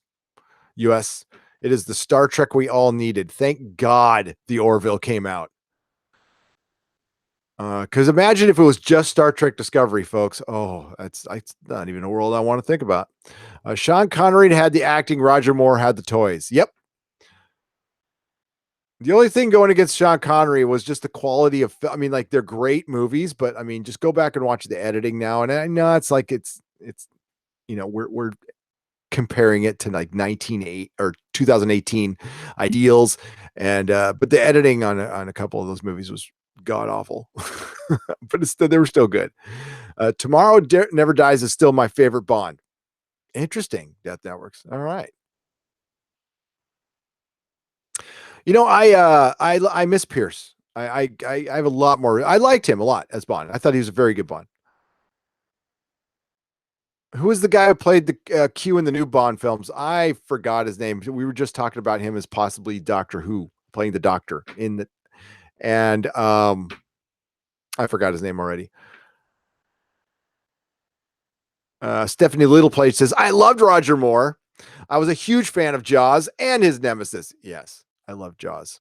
U.S. It is the Star Trek we all needed. Thank God the Orville came out. Because imagine if it was just Star Trek Discovery, folks. Oh, that's not even a world I want to think about. Sean Connery had the acting. Roger Moore had the toys. Yep. The only thing going against Sean Connery was just the quality of. I mean, like they're great movies, but I mean, just go back and watch the editing now, and I know it's like it's we're comparing it to like 198 or 2018 ideals, and but the editing on a couple of those movies was god awful, but they were still good. Tomorrow Never Dies is still my favorite Bond. Interesting. Death Networks. All right. I miss Pierce. I have a lot more. I liked him a lot as Bond. I thought he was a very good Bond. Who was the guy who played the Q in the new Bond films? I forgot his name. We were just talking about him as possibly Doctor Who, playing the Doctor in the, and I forgot his name already. Stephanie Littleplate says, I loved Roger Moore. I was a huge fan of Jaws and his nemesis. Yes, I love Jaws.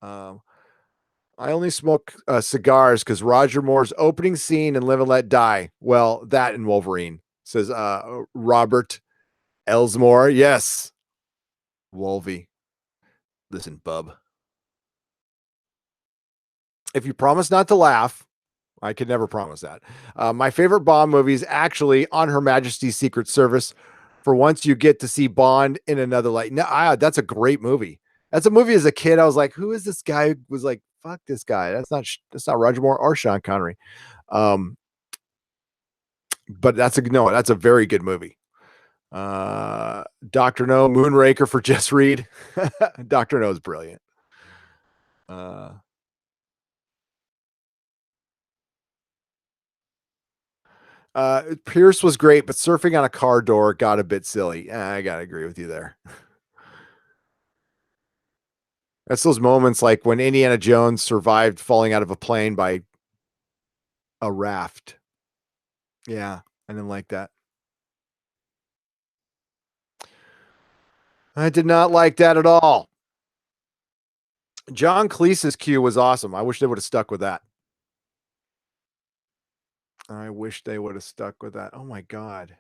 Um, I only smoke cigars because Roger Moore's opening scene in Live and Let Die. Well, that and Wolverine, says Robert Elsmore. Yes, Wolvie. Listen, bub. If you promise not to laugh, I could never promise that. My favorite Bond movie is actually On Her Majesty's Secret Service. For once, you get to see Bond in another light. No, that's a great movie. That's a movie as a kid. I was like, who is this guy? Who was like, fuck this guy. That's not Roger Moore or Sean Connery. Um, but that's a very good movie. Dr. No, Moonraker for Jess Reed. Dr. No is brilliant. Uh, Pierce was great, but surfing on a car door got a bit silly. I gotta agree with you there. That's those moments like when Indiana Jones survived falling out of a plane by a raft. Yeah, I didn't like that. I did not like that at all. John Cleese's cue was awesome. I wish they would have stuck with that. I wish they would have stuck with that. Oh my God.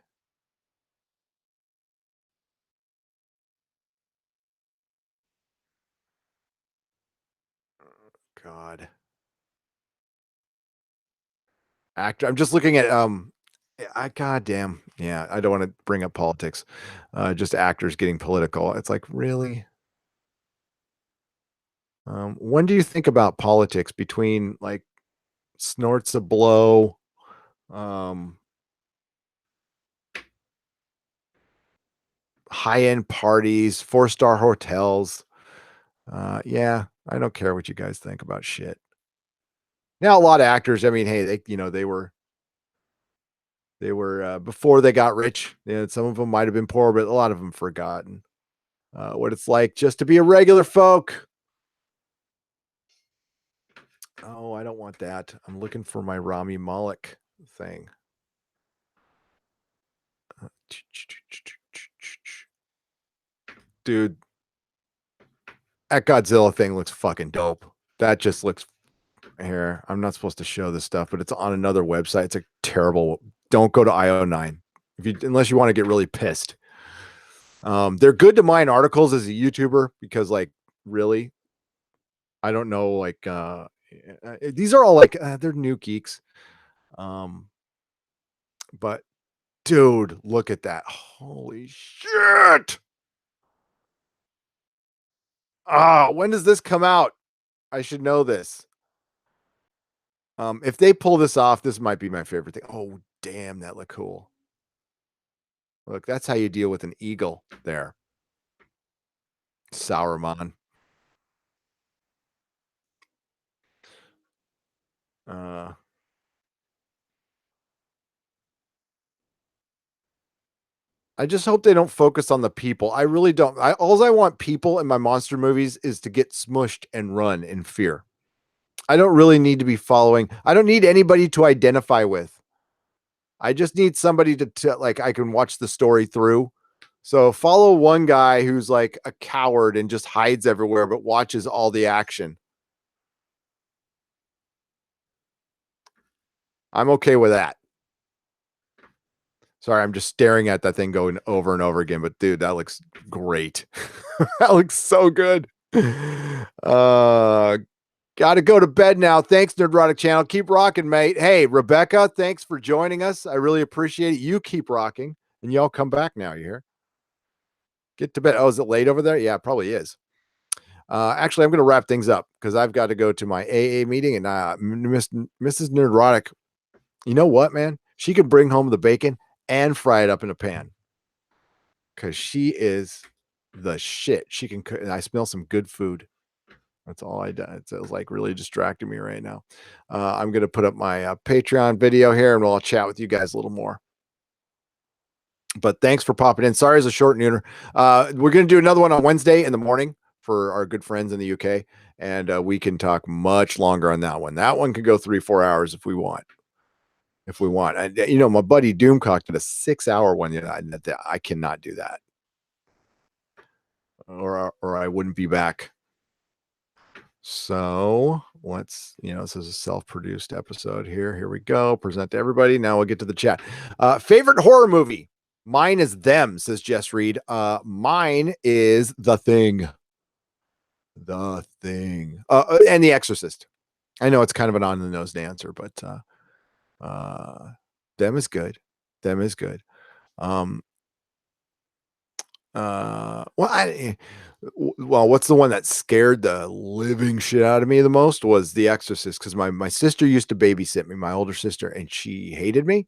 God. Actor. I'm just looking at I goddamn. Yeah, I don't want to bring up politics. Just actors getting political. It's like, really? When do you think about politics between like snorts a blow, um, high-end parties, four-star hotels? Yeah, I don't care what you guys think about shit. Now, a lot of actors, I mean, hey, they were before they got rich. Yeah, some of them might have been poor, but a lot of them forgotten what it's like just to be a regular folk. Oh, I don't want that. I'm looking for my Rami Malek thing. Dude, that Godzilla thing looks fucking dope. That just looks here. I'm not supposed to show this stuff, but it's on another website. It's a terrible. Don't go to IO9 unless you want to get really pissed. They're good to mine articles as a YouTuber because, like, really, I don't know. Like, these are all like they're new geeks. Um, but dude, look at that! Holy shit! Ah, when does this come out? I should know this. If they pull this off, this might be my favorite thing. Oh, damn, that look cool. Look, that's how you deal with an eagle there. Sauron. Uh, I just hope they don't focus on the people. I really don't. All I want people in my monster movies is to get smushed and run in fear. I don't really need to be following. I don't need anybody to identify with. I just need somebody to like I can watch the story through. So follow one guy who's like a coward and just hides everywhere, but watches all the action. I'm okay with that. Sorry, I'm just staring at that thing going over and over again. But dude, that looks great. That looks so good. Gotta go to bed now. Thanks, Nerdrotic Channel. Keep rocking, mate. Hey, Rebecca, thanks for joining us. I really appreciate it. You keep rocking, and y'all come back now. You hear? Get to bed. Oh, is it late over there? Yeah, it probably is. Actually, I'm going to wrap things up because I've got to go to my AA meeting, and Mrs. Nerdrotic, you know what, man? She can bring home the bacon and fry it up in a pan because she is the shit. She can cook, and I smell some good food. That's all I do. It's like really distracting me right now. I'm going to put up my Patreon video here, and we'll chat with you guys a little more. But thanks for popping in. Sorry, it's a short nooner. We're going to do another one on Wednesday in the morning for our good friends in the UK, and we can talk much longer on that one. That one could go 3-4 hours if we want. If we want, my buddy Doomcock did a 6-hour one. I cannot do that, or I wouldn't be back. So let's, this is a self-produced episode here. Here we go. Present to everybody. Now we'll get to the chat. Favorite horror movie? Mine is Them, says Jess Reed. Mine is The Thing. The Thing. And The Exorcist. I know it's kind of an on-the-nose answer, but Them is good. Them is good. What's the one that scared the living shit out of me the most was The Exorcist, because my sister used to babysit me, my older sister, and she hated me.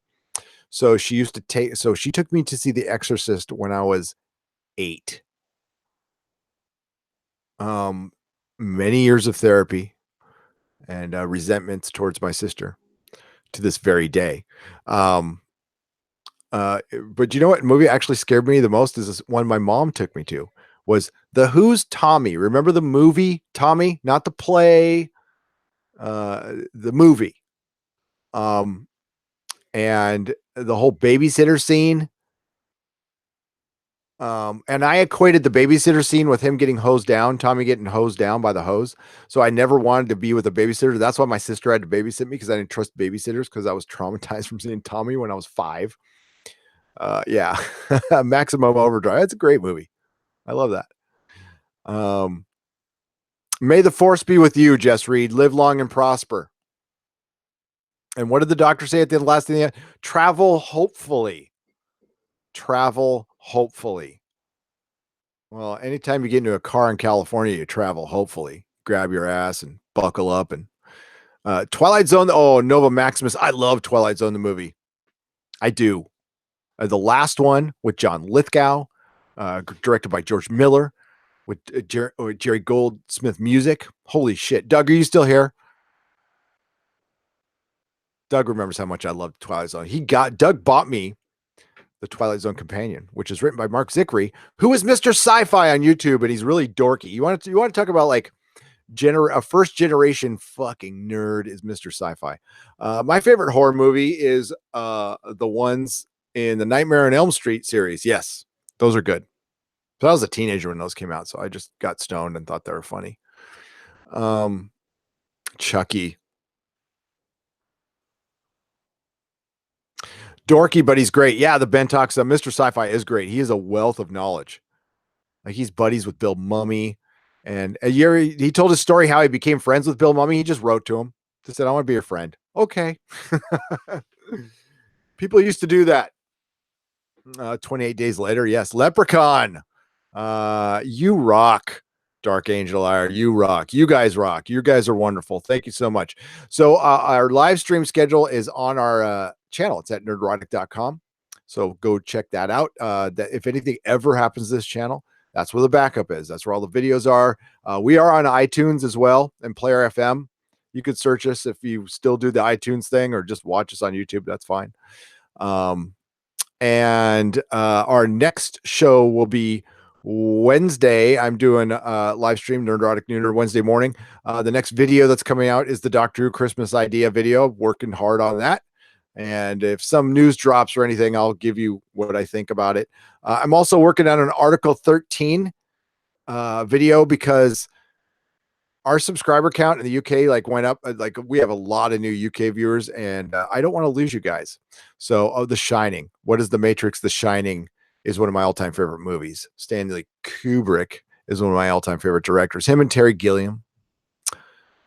So she took me to see The Exorcist when I was 8. Many years of therapy and resentments towards my sister to this very day. But you know what movie actually scared me the most is this one my mom took me to was The Who's Tommy. Remember the movie Tommy, not the play, the movie. And the whole babysitter scene. And I equated the babysitter scene with him getting hosed down, Tommy getting hosed down by the hose. So I never wanted to be with a babysitter. That's why my sister had to babysit me, because I didn't trust babysitters, because I was traumatized from seeing Tommy when I was 5. Yeah. Maximum Overdrive. That's a great movie. I love that. May the force be with you, Jess Reed. Live long and prosper. And what did the doctor say at the last thing? Travel hopefully. Travel hopefully. Well, anytime you get into a car in California, you travel hopefully. Grab your ass and buckle up. And Twilight Zone. Oh, Nova Maximus. I love Twilight Zone, the movie. I do. The last one with John Lithgow, directed by George Miller, with Jerry Goldsmith music. Holy shit. Doug, are you still here? Doug remembers how much I loved Twilight Zone. Doug bought me the Twilight Zone Companion, which is written by Mark Zickery, who is Mr. Sci-Fi on YouTube, and he's really dorky. You want to talk about like a first generation fucking nerd is Mr. Sci-Fi. My favorite horror movie is the ones in the Nightmare on Elm Street series. Yes, those are good. So I was a teenager when those came out, so I just got stoned and thought they were funny. Chucky. Dorky, but he's great. Yeah, the Bentox, Mr. Sci-Fi is great. He is a wealth of knowledge. Like, he's buddies with Bill Mummy. And a year he told his story how he became friends with Bill Mummy. He just wrote to him. Just said, I want to be your friend. Okay. People used to do that. 28 days later. Yes. Leprechaun. You rock. Dark Angel Ire, you rock. You guys rock. You guys are wonderful. Thank you so much. So our live stream schedule is on our channel. It's at nerdrotic.com. So go check that out. That if anything ever happens to this channel, that's where the backup is. That's where all the videos are. We are on iTunes as well and Player FM. You could search us if you still do the iTunes thing, or just watch us on YouTube. That's fine. And our next show will be Wednesday. I'm doing a live stream, Nerdrotic Nooner, Wednesday morning. The next video that's coming out is the Doctor Who Christmas idea video. Working hard on that. And if some news drops or anything, I'll give you what I think about it. I'm also working on an Article 13 video, because our subscriber count in the UK like went up. Like, we have a lot of new UK viewers, and I don't want to lose you guys. So, The Shining. What is The Matrix? The Shining is one of my all-time favorite movies. Stanley Kubrick is one of my all-time favorite directors. Him and Terry Gilliam,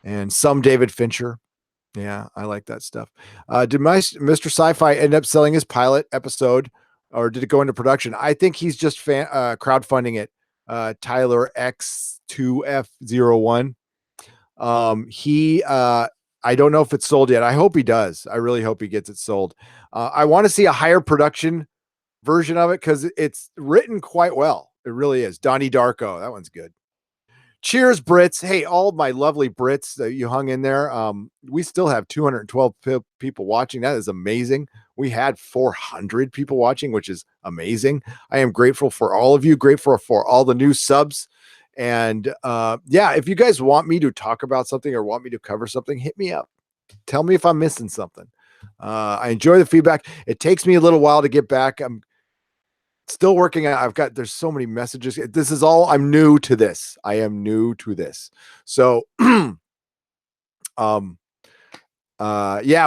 and some David Fincher. Yeah, I like that stuff. Did my Mr. Sci-Fi end up selling his pilot episode, or did it go into production? I think he's just crowdfunding it. Tyler X2F01. I don't know if it's sold yet. I hope he does. I really hope he gets it sold. I want to see a higher production version of it, because it's written quite well. It really is. Donnie Darko. That one's good. Cheers, Brits. Hey, all my lovely Brits that you hung in there. We still have 212 people watching. That is amazing. We had 400 people watching, which is amazing. I am grateful for all of you. Grateful for all the new subs. And yeah, if you guys want me to talk about something or want me to cover something, hit me up. Tell me if I'm missing something. I enjoy the feedback. It takes me a little while to get back. I'm still working on. There's so many messages. This is all, I'm new to this. I am new to this. So, yeah,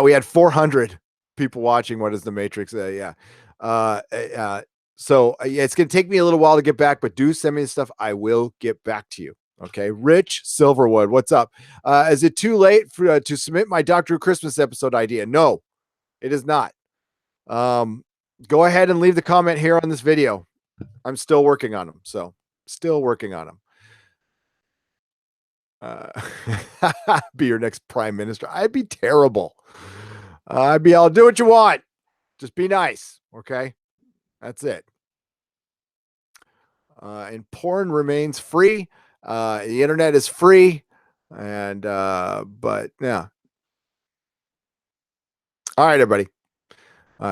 we had 400 people watching. What is The Matrix? Yeah. So it's going to take me a little while to get back, but do send me the stuff. I will get back to you. Okay. Rich Silverwood, what's up? Is it too late to submit my Doctor Who Christmas episode idea? No, it is not. Go ahead and leave the comment here on this video. I'm still working on them. So still working on them. Be your next prime minister. I'd be terrible. I'll do what you want. Just be nice. Okay. That's it. And porn remains free. The internet is free. And, but yeah. All right, everybody.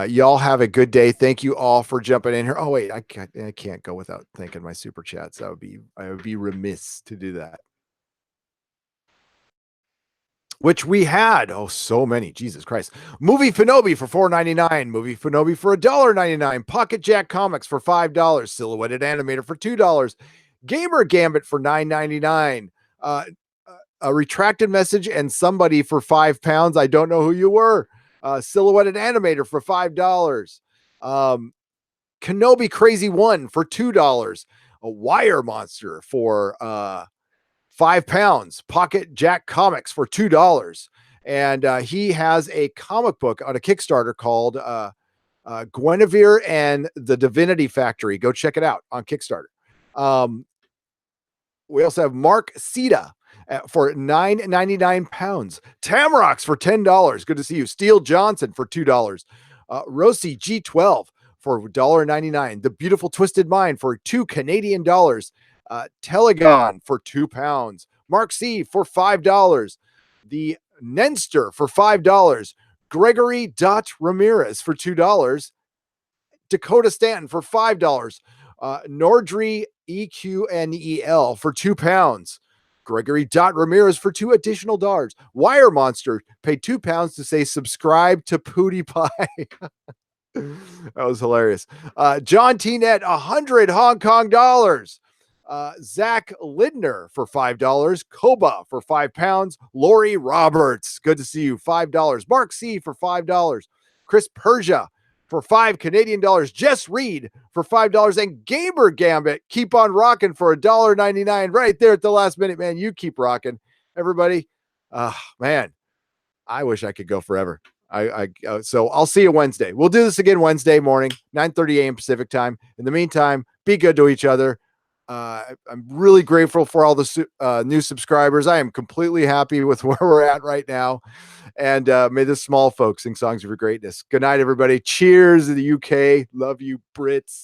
Y'all have a good day. Thank you all for jumping in here. Oh, wait, I can't go without thanking my super chats. I would be remiss to do that. Which we had. Oh, so many. Jesus Christ. Movie Finobi for $4.99. Movie Finobi for $1.99. Pocket Jack Comics for $5. Silhouetted Animator for $2. Gamer Gambit for $9.99. A retracted message and somebody for £5. I don't know who you were. Silhouetted Animator for $5. Kenobi Crazy One for $2. A Wire Monster for £5. Pocket Jack Comics for $2. And he has a comic book on a Kickstarter called Guinevere and the Divinity Factory. Go check it out on Kickstarter. We also have Mark Sita for £9.99. Tamrocks for $10. Good to see you. Steele Johnson for $2. Rosie G12 for $1.99. The Beautiful Twisted Mind for $2 Canadian. Telegon for £2. Mark C for $5. The Nenster for $5. Gregory Ramirez for $2. Dakota Stanton for $5. Nordry EQNEL for £2. Gregory Ramirez for $2 additional. Wire Monster paid £2 to say subscribe to Pootie Pie. That was hilarious. John T. Net, 100 Hong Kong dollars. Zach Lindner for $5. Koba for £5. Lori Roberts, good to see you, $5. Mark C for $5. Chris Persia for $5 Canadian. Jess Reed for $5. And Gamer Gambit, keep on rocking for $1.99 right there at the last minute. Man, you keep rocking, everybody. Man, I wish I could go forever. So I'll see you Wednesday. We'll do this again Wednesday morning, 9:30 a.m. Pacific time. In the meantime, be good to each other. I'm really grateful for all the new subscribers. I am completely happy with where we're at right now. And may the small folks sing songs of your greatness. Good night, everybody. Cheers in the UK. Love you, Brits.